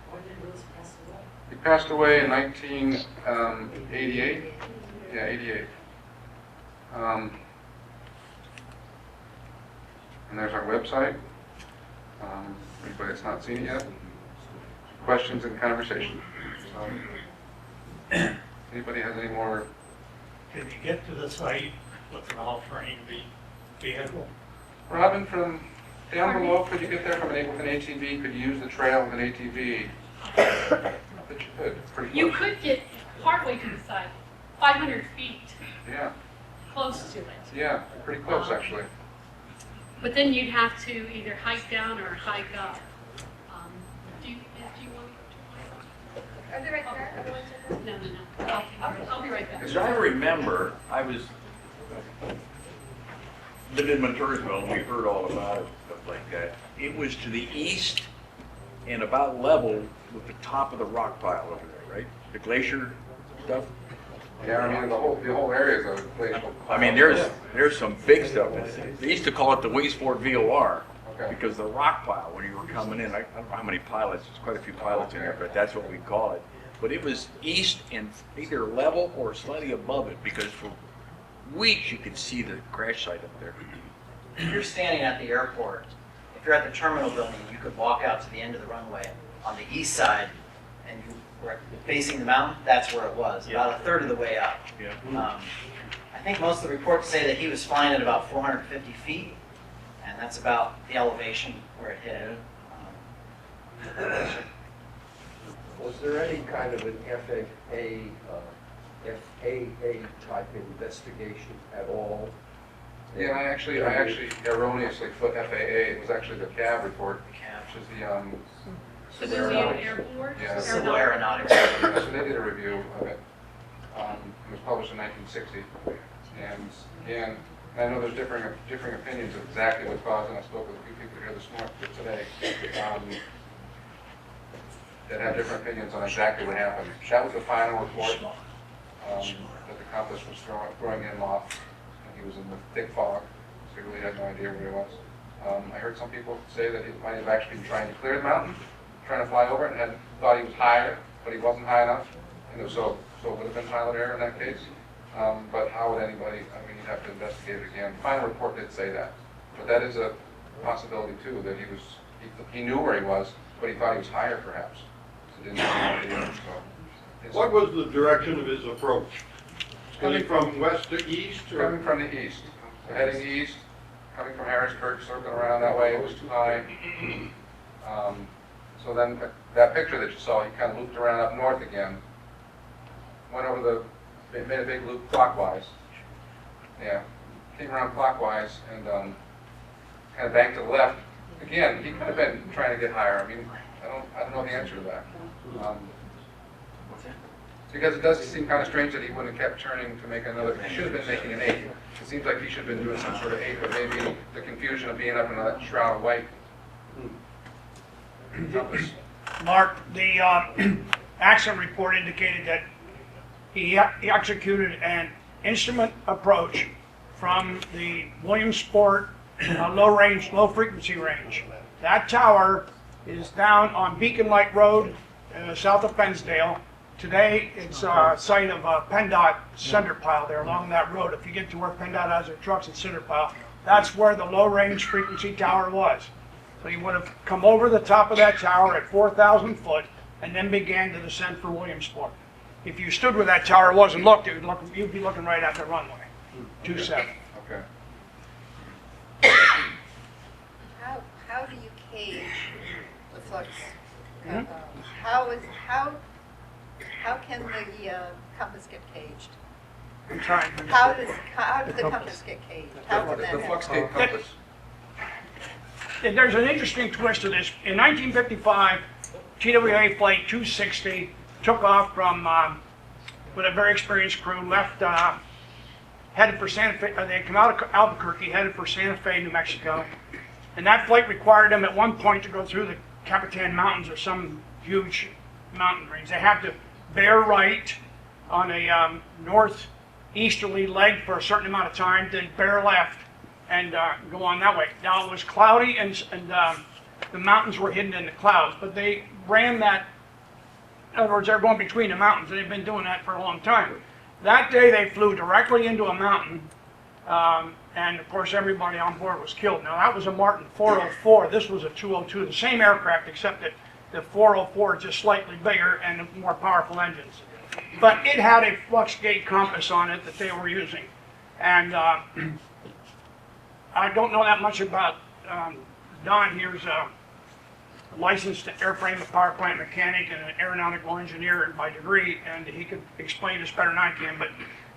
When did Louis pass away? He passed away in 1988. Yeah, 88. And there's our website. Anybody that's not seen it yet? Questions and conversation. So, anybody has any more? Did you get to the site with an all-terrain vehicle? Robin, from down below, could you get there with an ATV? Could you use the trail with an ATV? I bet you could. It's pretty close. You could get partway to the side, 500 feet, Yeah, close to it. yeah, pretty close actually. But then you'd have to either hike down or hike up. Do you want to? Are they right there? No. I'll be right back. As I remember, I was lived in Montoursville, and we heard all about it, stuff like that. It was to the east and about level with the top of the rock pile over there, right? The glacier stuff. Yeah, I mean the whole area is a glacial. I mean, there's some big stuff. They used to call it the Wingsport VOR. Okay. Because the rock pile, when you were coming in, I don't know how many pilots, there's quite a few pilots in there, but that's what we call it. But it was east and either level or slightly above it, because for weeks you could see the crash site up there. If you're standing at the airport, if you're at the terminal building, you could walk out to the end of the runway on the east side, and you were facing the mountain. That's where it was, about a third of the way up. Yeah. I think most of the reports say that he was flying at about 450 feet, and that's about the elevation where it hit. Was there any kind of an FAA type investigation at all? Yeah, I actually erroneously put FAA. It was actually the CAB report, which is the Civilian Air Board? Yeah. Civil Aeronautics. So they did a review of it. It was published in 1960, and again, And I know there's differing opinions of exactly what caused, and I spoke with a few people here this morning, today, that have different opinions on exactly what happened. That was the final report, that the compass was throwing him off, and he was in the thick fog, so he really had no idea where he was. I heard some people say that he might have actually been trying to clear the mountain, trying to fly over it, and thought he was higher, but he wasn't high enough, and so it would have been pilot error in that case. But how would anybody, I mean, you'd have to investigate it again. The final report did say that, but that is a possibility too, that he knew where he was, but he thought he was higher perhaps. So didn't have any idea, so. What was the direction of his approach? Coming from west to east, Coming or? from the east, so heading east, coming from Harrisburg, circling around that way, it was too high. So then that picture that you saw, he kind of looped around up north again, went over made a big loop clockwise. Yeah, came around clockwise and kind of banked to the left. Again, he could have been trying to get higher. I mean, I don't know the answer to that. Because it does seem kind of strange that he wouldn't have kept turning to make another, he should have been making an 8. It seems like he should have been doing some sort of 8, but maybe the confusion of being up in that shroud of white. Compass. Mark, the accident report indicated that he executed an instrument approach from the Williamsport low frequency range. That tower is down on Beacon Light Road, south of Pensdale. Today, it's a site of a PennDOT cinder pile there along that road. If you get to where PennDOT has their trucks and cinder pile, that's where the low range frequency tower was. So you would have come over the top of that tower at 4,000 foot and then began to descend for Williamsport. If you stood where that tower was and looked, you'd be looking right at the runway, 27. Okay. How do you cage the flux? Hmm? How can the compass get caged? I'm trying. How did the compass get caged? How can that The happen? Fluxgate compass. There's an interesting twist to this. In 1955, TWA Flight 260 took off from, with a very experienced crew, left, headed for Santa Fe. They came out of Albuquerque, headed for Santa Fe, New Mexico. And that flight required them at one point to go through the Capitan Mountains or some huge mountain range. They had to bear right on a northeasterly leg for a certain amount of time, then bear left and go on that way. Now it was cloudy and the mountains were hidden in the clouds, but they ran that, in other words, they're going between the mountains, and they've been doing that for a long time. That day they flew directly into a mountain, and of course everybody on board was killed. Now that was a Martin 404, this was a 202, the same aircraft except that the 404 is just slightly bigger and more powerful engines. But it had a Fluxgate compass on it that they were using. And I don't know that much about, Don here's a licensed airframe and power plant mechanic and an aeronautical engineer by degree, and he could explain this better than I can. But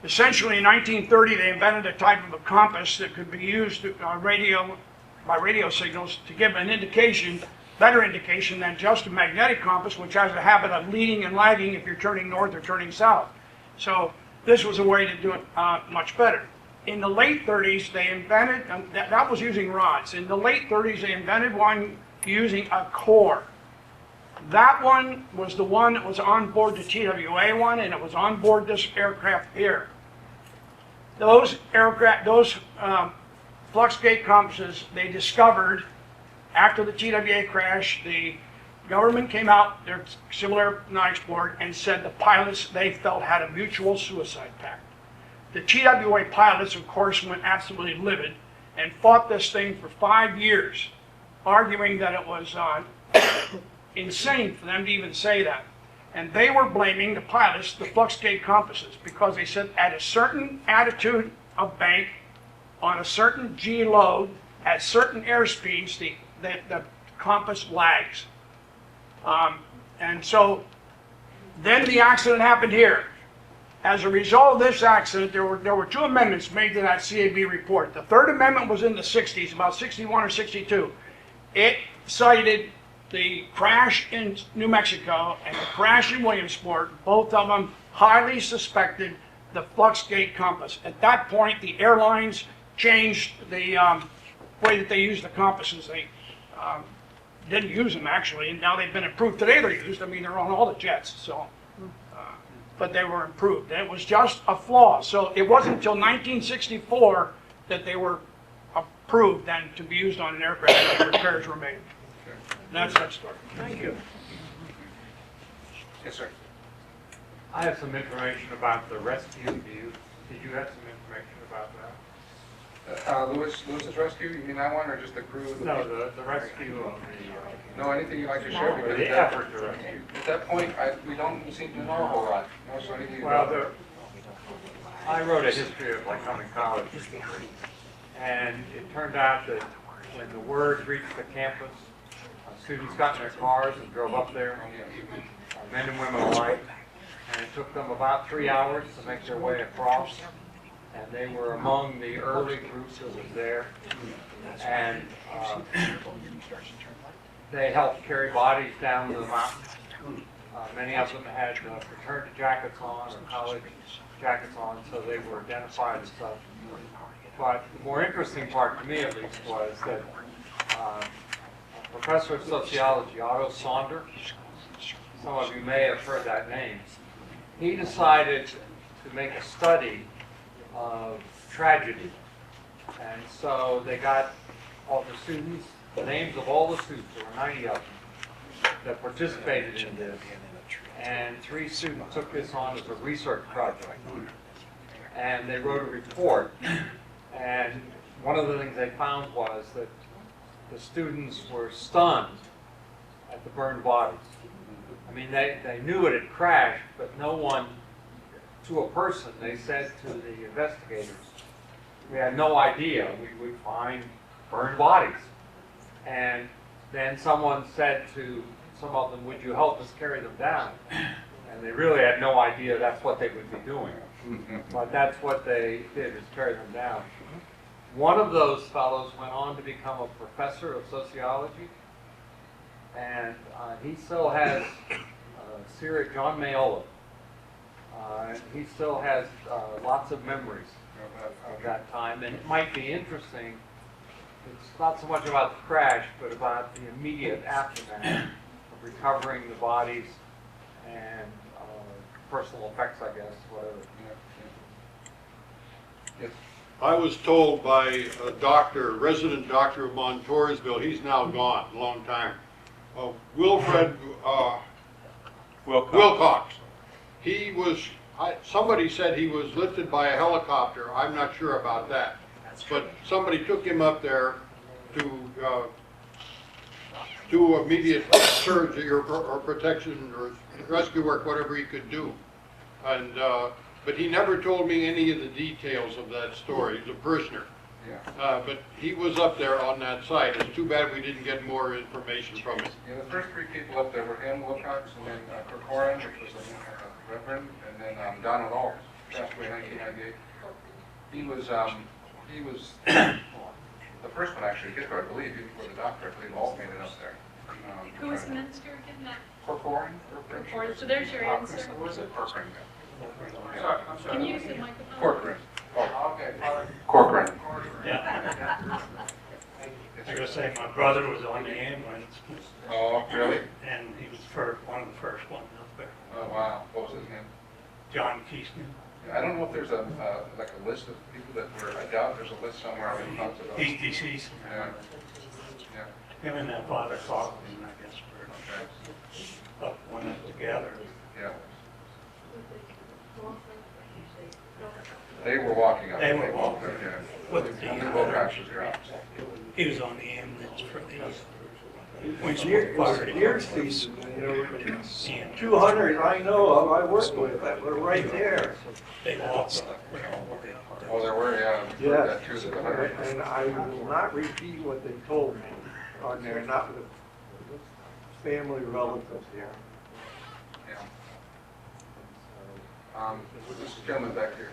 essentially in 1930 they invented a type of a compass that could be used by radio signals to give an indication, better indication than just a magnetic compass, which has a habit of leading and lagging if you're turning north or turning south. So this was a way to do it much better. In the late 30s, they invented, that was using rods. In the late 30s, they invented one using a core. That one was the one that was on board the TWA one, and it was on board this aircraft here. Those Fluxgate compasses, they discovered after the TWA crash, the government came out, their Civil Aeronautics Board, and said the pilots they felt had a mutual suicide pact. The TWA pilots, of course, went absolutely livid and fought this thing for 5 years, arguing that it was insane for them to even say that. And they were blaming the pilots, the Fluxgate compasses, because they said at a certain attitude of bank, on a certain G load, at certain airspeeds, the compass lags. And so then the accident happened here. As a result of this accident, there were two amendments made to that CAB report. The third amendment was in the 60s, about 61 or 62. It cited the crash in New Mexico and the crash in Williamsport, both of them highly suspected the Fluxgate compass. At that point, the airlines changed the way that they use the compasses. They didn't use them actually, and now they've been improved. Today they're used. I mean, they're on all the jets. So, but they were improved. And it was just a flaw. So it wasn't until 1964 that they were approved then to be used on an aircraft that repairs were made. And that's that story. Thank you. Yes, sir. I have some information about the rescue. Did you have some information about that? Lewis's rescue, you mean that one, or just the crew? No, the rescue of the, No, anything you'd like to share? Because the at effort to rescue. that point, we don't seem to know a whole lot. No, so anything Well, I wrote a history of Lycoming College, and it turned out that when the word reached the campus, students got in their cars and drove up there, men and women alike, and it took them about 3 hours to make their way across, and they were among the early groups that was there, and they helped carry bodies down the mountain. Many of them had fraternity jackets on or college jackets on, so they were identified as such. But the more interesting part to me, at least, was that a professor of sociology, Otto Sonder, some of you may have heard that name, he decided to make a study of tragedy. And so they got all the students, the names of all the students, there were 90 of them, that participated in this. And 3 students took this on as a research project. And they wrote a report. And one of the things they found was that the students were stunned at the burned bodies. I mean, they knew it had crashed, but no one, to a person, they said to the investigators, we had no idea we would find burned bodies. And then someone said to some of them, would you help us carry them down? And they really had no idea that's what they would be doing. But that's what they did, is carry them down. One of those fellows went on to become a professor of sociology, and he still has John Mayola. He still has lots of memories of that time, and it might be interesting. It's not so much about the crash, but about the immediate aftermath of recovering the bodies and personal effects, I guess, whatever. Yes. I was told by a doctor, resident doctor of Montoursville, he's now gone, a long time, Wilfred Wilcox. He was, somebody said he was lifted by a helicopter. I'm not sure about that. But somebody took him up there to do immediate surgery or protection or rescue work, whatever he could do. And but he never told me any of the details of that story. He's a prisoner. Yeah. But he was up there on that site. It's too bad we didn't get more information from him. Yeah, the first 3 people up there were him, Wilcox, and then Corcoran, which was a reverend, and then Donald Alt, passed away in 1998. He was the first one actually to get there, I believe, even before the doctor. I believe Alt made it up there. Who was the minister again? Corcoran? Or, so there's your answer. What was it? Corcoran. Can you use the microphone? Corcoran. Oh, okay. Corcoran. Yeah. I gotta say, my brother was on the ambulance, Oh, really? and he was one of the first ones up there. Oh, wow. What was his name? John Keeston. I don't know if there's like a list of people that were, I doubt there's a list somewhere that talks about. He's deceased. Yeah. Yeah. Him and that father Coughlin, I guess, were up one up together. Yeah. They were walking up. They were walking. Yeah. With the, Wilcox was dropped. he was on the ambulance for the Winslow Fire Department. And 200 I know of, I worked with, that were right there. they walked. Oh, there were, yeah. Yes, That too, the 100. and I will not repeat what they told me on there, not with family relatives here. Yeah. This gentleman back here.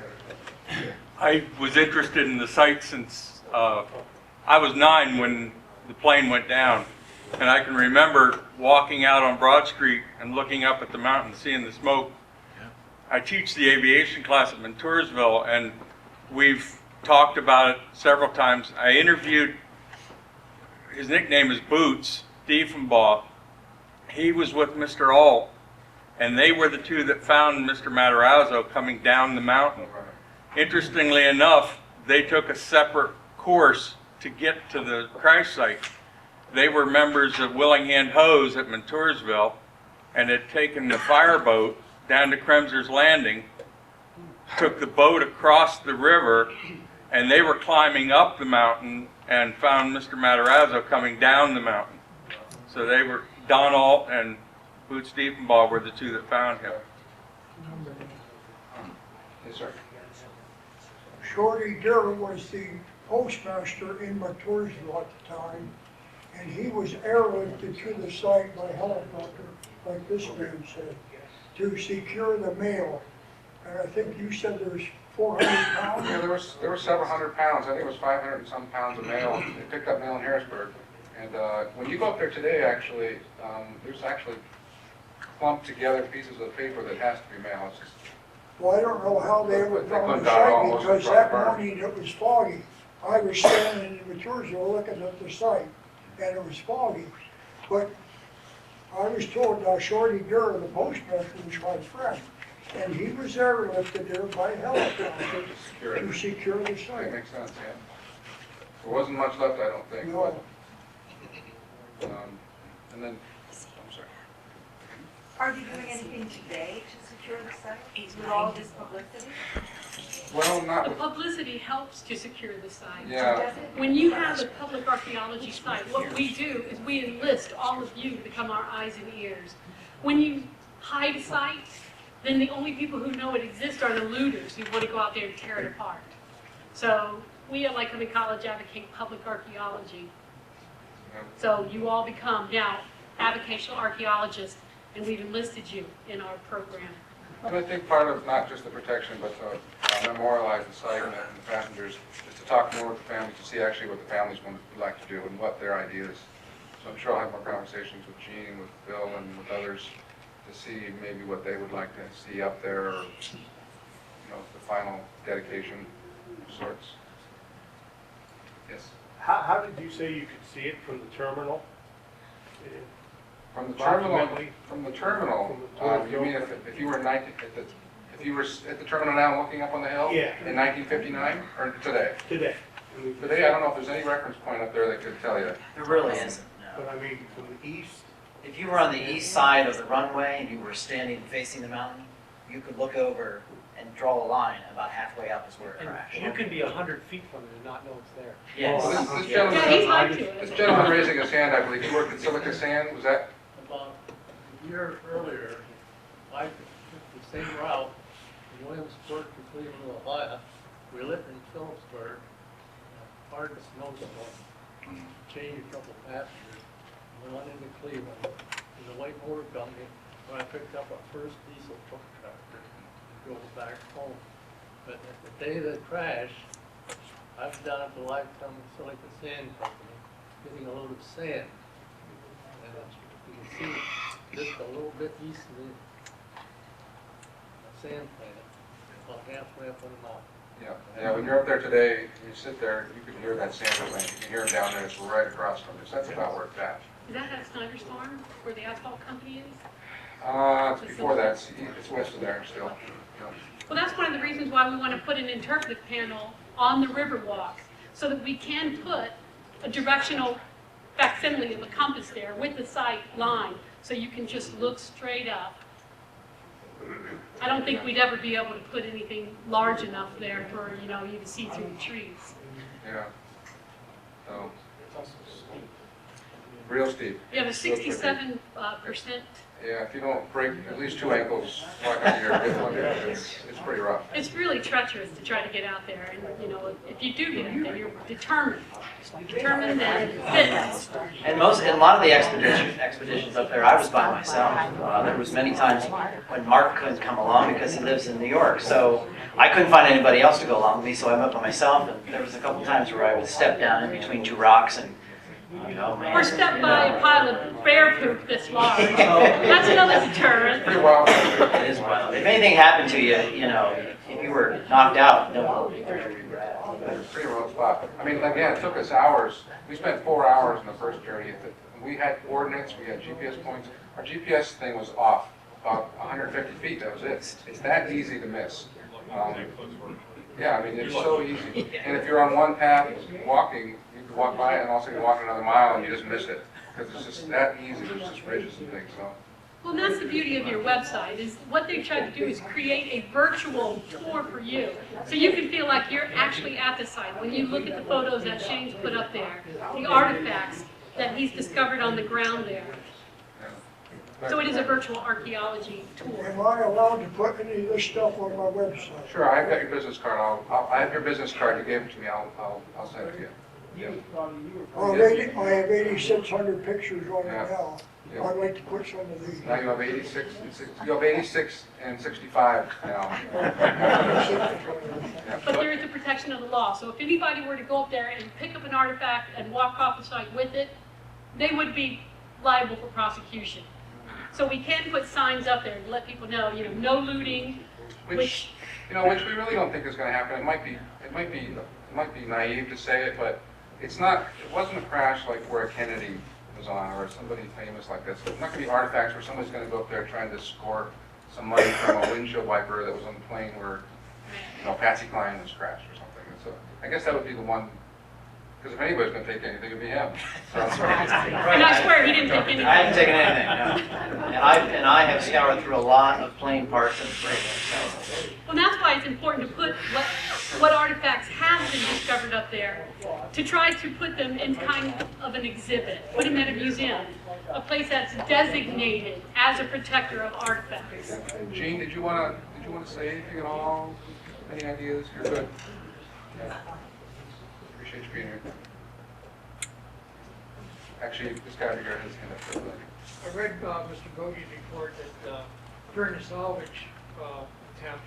I was interested in the site since I was 9 when the plane went down. And I can remember walking out on Broad Street and looking up at the mountain, seeing the smoke. I teach the aviation class at Montoursville, and we've talked about it several times. I interviewed, his nickname is Boots, Diefenbaugh. He was with Mr. Alt, and they were the two that found Mr. Matarazzo coming down the mountain. Interestingly enough, they took a separate course to get to the crash site. They were members of Willing Hand Hose at Montoursville and had taken the fireboat down to Kremser's Landing, took the boat across the river, and they were climbing up the mountain and found Mr. Matarazzo coming down the mountain. So they were, Don Alt and Boots Diefenbaugh were the two that found him. Yes, sir. Shorty Durr was the postmaster in Montoursville at the time, and he was airlifted to the site by helicopter, like this man said, to secure the mail. And I think you said there was 400 pounds? Yeah, there were several hundred pounds. I think it was 500 and some pounds of mail. They picked up mail in Harrisburg. And when you go up there today, actually, there's actually clumped together pieces of paper that has to be mail. It's just, Well, I don't know how they were They from couldn't the got it site almost because in front that of the barn. morning it was foggy. I was standing in Montoursville looking at the site, and it was foggy. But I was told Shorty Durr, the postmaster, was my friend, and he was airlifted there by helicopter to secure the that site. makes sense, yeah. There wasn't much left, I don't think. No. And then, I'm sorry. Are you doing anything today to secure the site with all this publicity? Well, not The with, publicity helps to secure the site. yeah. Does it? When you have a public archaeology site, what we do is we enlist all of you to become our eyes and ears. When you hide a site, then the only people who know it exists are the looters who want to go out there and tear it apart. So we at Lycoming College advocate public archaeology. So you all become now avocational archaeologists, and we've enlisted you in our program. And I think part of not just the protection, but to memorialize the site and the passengers, is to talk more with the families, to see actually what the families would like to do and what their ideas. So I'm sure I'll have more conversations with Gene, with Bill, and with others to see maybe what they would like to see up there, or, you know, the final dedication of sorts. Yes. How did you say you could see it from the terminal? From the terminal, Approximately. from the terminal, From the you mean if you were if you were at the terminal now looking up on the hill? Yeah. In 1959, or today? Today. Today, I don't know if there's any reference point up there that could tell you. There really isn't, no. But I mean, from the east, If you were on the east side of the runway and you were standing facing the mountain, you could look over and draw a line about halfway up is where it crashed. You can be 100 feet from it and not know it's there. Yes. Well, this Yeah. Yeah, he's like gentleman, to this it. gentleman raising his hand, I believe, he worked at Silica Sand, was that? About a year earlier, I took the same route from Williamsport to Cleveland, Ohio. We lived in Phillipsburg, hard snowstorm, changed a couple passengers, went on into Cleveland. There's a white motor company, where I picked up our first diesel truck tractor and drove back home. But at the day of the crash, I was down at the Lifetime Silica Sand Company, getting a load of sand. And you can see just a little bit east of the sand plant, about halfway up on the mountain. Yeah, when you're up there today, you sit there, you can hear that sand plant, you can hear it down there, it's right across from us, that's about where it's at. Is that at Snyder's Farm, where the asphalt company is? It's before that, it's west of there still. Yeah. Well, that's one of the reasons why we want to put an interpretive panel on the Riverwalk, so that we can put a directional facsimile of a compass there with the sight line, so you can just look straight up. I don't think we'd ever be able to put anything large enough there for, you know, you to see through the trees. Yeah. So, real steep. We have a 67%. Yeah, if you don't break at least 2 ankles walking it's pretty rough. It's really treacherous to try to get out there, and, you know, if you do get out there, you're determined. Determined and fit. And a lot of the expeditions up there, I was by myself. There was many times when Mark couldn't come along because he lives in New York. So I couldn't find anybody else to go along with me, so I went by myself. And there was a couple times where I would step down in between 2 rocks and, oh man. Or step by a pile of bear poop this large. That's another deterrent. Pretty wild. It is wild. If anything happened to you, you know, if you were knocked out, no one would be there to regret. pretty remote spot. I mean, again, it took us hours. We spent 4 hours on the first journey. We had coordinates, we had GPS points. Our GPS thing was off about 150 feet, that was it. It's that easy to miss. Yeah, I mean, it's so easy. And if you're on one path walking, you can walk by it and also you walk another mile and you just miss it. Because it's just that easy, there's just ridges and things, so. Well, and that's the beauty of your website, is what they tried to do is create a virtual tour for you. So you can feel like you're actually at the site. When you look at the photos that Shane's put up there, the artifacts that he's discovered on the ground there. So it is a virtual archaeology tour. Am I allowed to put any of this stuff on my website? Sure, I've got your business card. I have your business card. You gave it to me. I'll send it to you. Yeah. I have 8,600 pictures on it Yeah. now. Yeah. I'd like to put some of these. Now you have 86. You have 86 and 65 now. But there is the protection of the law. So if anybody were to go up there and pick up an artifact and walk off the site with it, they would be liable for prosecution. So we can put signs up there to let people know, no looting, Which we really don't think is going to happen. It might be naive to say it, but it's not. It wasn't a crash like where a Kennedy was on, or somebody famous like this. It's not going to be artifacts where somebody's going to go up there trying to score some money from a windshield wiper that was on the plane where, Patsy Cline was crashed or something. And so I guess that would be the one. Because if anybody's going to take anything, it'd be him. So, and I swear he didn't take anything. I haven't taken anything, no. And I have scoured through a lot of plane parts and freight. So. Well, that's why it's important to put what artifacts have been discovered up there, to try to put them in kind of an exhibit, put them at a museum, a place that's designated as a protector of artifacts. Gene, did you want to say anything at all? Any ideas? You're good. Yeah. Appreciate you being here. Actually, this guy over here has his hand up for a minute. I read Mr. Godey's report that during the salvage attempt,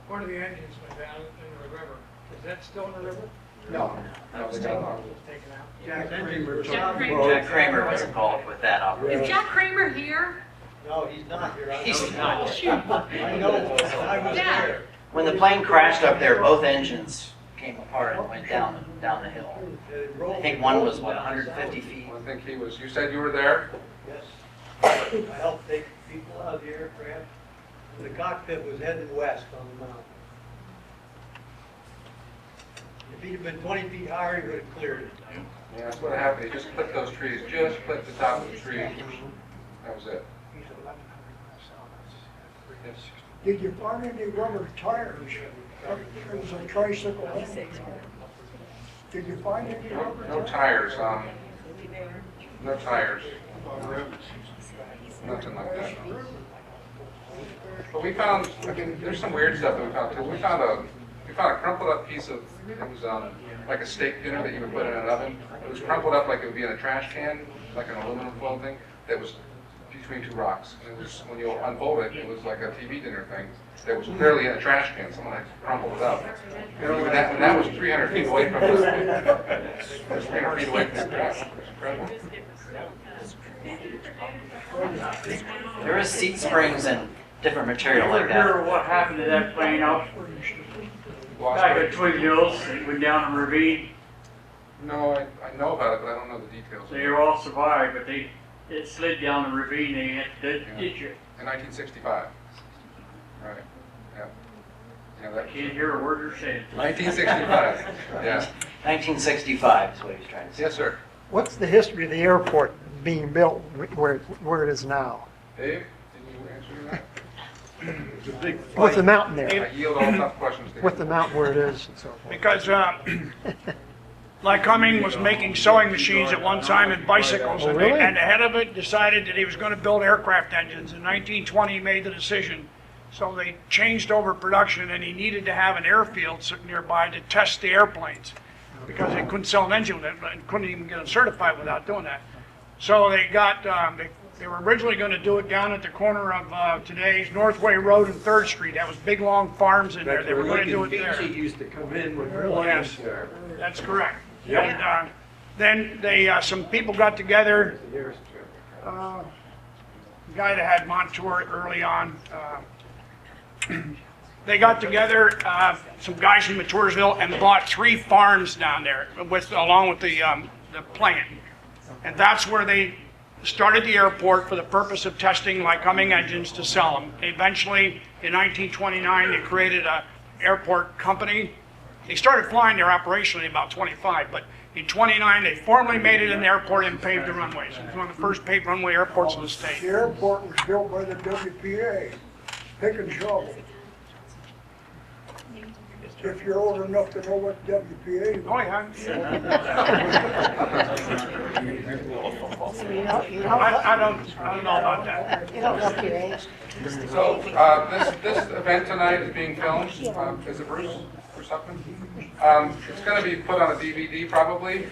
one of the engines went down in the river. Is that still in the river? No, they got it off. Taken out? Jack Kramer was involved with that operation. Is Jack Kramer here? No, he's not here. He's Oh, not. shoot. I know, I was Yeah. there. When the plane crashed up there, both engines came apart and went down the hill. I think one was, 150 feet? I think he was. You said you were there? Yes. I helped take people out of the aircraft. The cockpit was heading west on the mountain. If he'd have been 20 feet higher, he would have cleared it. Yeah, that's what happened. He just clipped those trees, just clipped the top of the tree. That was it. Did you find any rubber tires? It was a tricycle. Did you find any rubber No tires? tires. No tires. Nothing like that. But we found. I mean, there's some weird stuff that we found too. We found a crumpled up piece of. It was like a steak dinner that you would put in an oven. It was crumpled up like it would be in a trash can, like an aluminum foil thing. That was between two rocks. And it was, when you unfold it, it was like a TV dinner thing that was clearly in a trash can. Someone had crumpled it up. And that was 300 feet away from us. It was 300 feet away from the trash. It was incredible. There is seat springs and different material like You ever hear that. what happened to that plane out back at Twin Hills? It went down a ravine. No, I know about it, but I don't know the details. They were all survived, but it slid down the ravine. They had to ditch it. In 1965. Right. Yeah. Yeah, I that. can't hear a word you're saying. 1965. Yeah. 1965 is what he was trying to say. Yes, sir. What's the history of the airport being built where it is now? Dave, did you answer that? It's a big With the mountain there, I yield all tough questions to you. with the mountain where it is and so forth. Because Lycoming was making sewing machines at one time and bicycles, Oh, and, really? and the head of it decided that he was going to build aircraft engines. In 1920, he made the decision. So they changed over production, and he needed to have an airfield nearby to test the airplanes because they couldn't sell an engine with it and couldn't even get them certified without doing that. So they got, they were originally going to do it down at the corner of today's Northway Road and 3rd Street. That was big, long farms in there. They were going to do it there. Beachy used to come in with Yes, planes there. that's correct. And then they, some people got together, the guy that had Montour early on, they got together, some guys from Matursville, and bought 3 farms down there along with the plant. And that's where they started the airport for the purpose of testing Lycoming engines to sell them. Eventually, in 1929, they created an airport company. They started flying there operationally in about 25, but in 29, they formally made it an airport and paved the runways. It was one of the first paved runway airports in the state. The airport was built by the WPA, pick and shovel. If you're old enough to know what WPA is. Oh, yeah. I don't know about that. You don't look your age. So, this event tonight is being filmed. Is it Bruce? Bruce Huffman? It's going to be put on a DVD probably.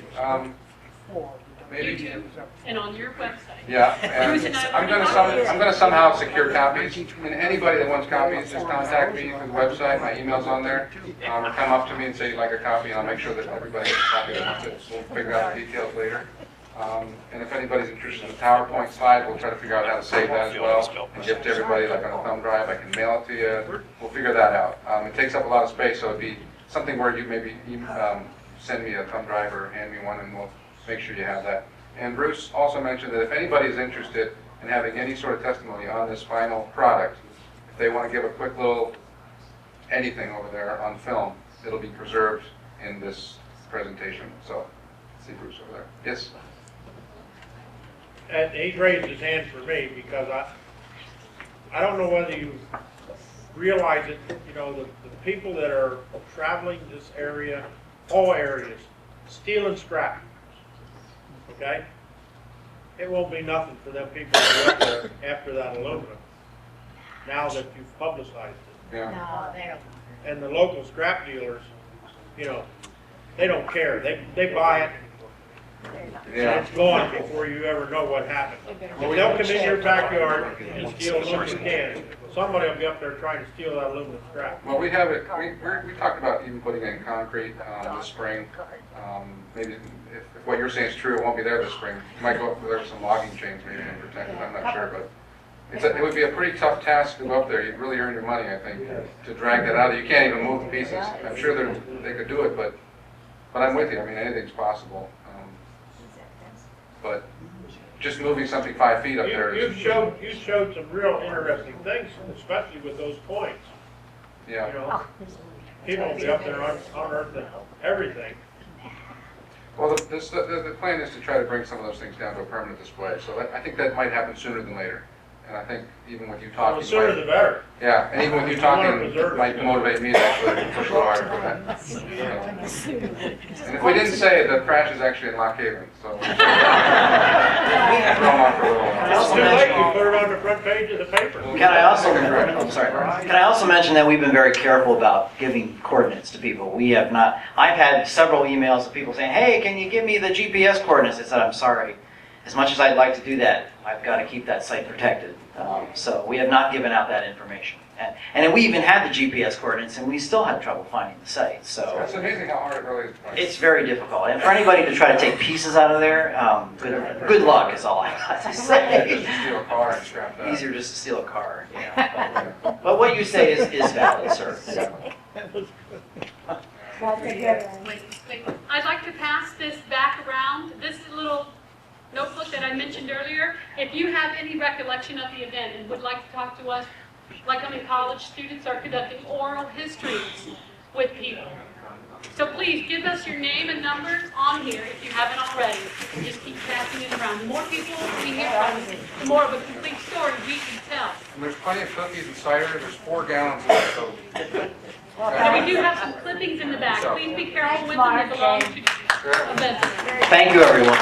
Maybe. And on your website. Yeah, and I'm going to somehow secure copies. And anybody that wants copies, just contact me through the website. My email's on there. Or come up to me and say you'd like a copy, and I'll make sure that everybody gets a copy that wants it. We'll figure out the details later. And if anybody's interested in the PowerPoint slide, we'll try to figure out how to save that as well and give it to everybody like on a thumb drive. I can mail it to you. We'll figure that out. It takes up a lot of space, so it'd be something where you maybe send me a thumb drive or hand me one, and we'll make sure you have that. And Bruce also mentioned that if anybody is interested in having any sort of testimony on this final product, if they want to give a quick little anything over there on film, it'll be preserved in this presentation. So, see Bruce over there. Yes? And he's raised his hand for me because I don't know whether you realize it, you know, the people that are traveling this area, all areas, stealing scrap. Okay? It won't be nothing for them people to go up there after that aluminum, now that you've publicized it. Yeah. No, they don't. And the local scrap dealers, you know, they don't care. They buy it, Yeah. and it's gone before you ever know what happened. If they'll come in your backyard and steal aluminum cans, somebody will be up there trying to steal that aluminum scrap. Well, we have it, we talked about even putting it in concrete this spring. Maybe if what you're saying is true, it won't be there this spring. It might go up there with some logging chains maybe and protect it, I'm not sure, but it would be a pretty tough task to go up there. You'd really earn your money, I think, to drag that out. You can't even move the pieces. I'm sure they could do it, but I'm with you. I mean, anything's possible. But just moving something 5 feet up there You is... showed some real interesting things, especially with those coins. Yeah. You know, people will be up there unearthing everything. Well, the plan is to try to bring some of those things down to a permanent display. So I think that might happen sooner than later. And I think even with you talking... Well, the sooner the better. Yeah, and even with you talking, might motivate me to actually push a little harder for that. And if we didn't say it, the crash is actually in Lock Haven, so... Throw 'em off for a little. It's too late, you put it on the front page of the paper. Can I also, Can I also mention that we've been very careful about giving coordinates to people. We have not, I've had several emails of people saying, hey, can you give me the GPS coordinates? I said, I'm sorry. As much as I'd like to do that, I've got to keep that site protected. So we have not given out that information. And we even had the GPS coordinates and we still had trouble finding the site. So It's amazing how hard it really is. it's very difficult. And for anybody to try to take pieces out of there, good luck is all I have to say. Just steal a car and scrap that. Easier just to steal a car, yeah. But what you say is valid, sir. I'd like to pass this back around. This little notebook that I mentioned earlier. If you have any recollection of the event and would like to talk to us, like how many college students are conducting oral histories with people. So please give us your name and number on here if you haven't already. And just keep passing it around. The more people we hear from, the more of a complete story we can tell. And there's plenty of cookies and cider. There's 4 gallons of that, so... And we do have some clippings in the back. Please be careful with them. They belong to the vendor. Thank you, everyone.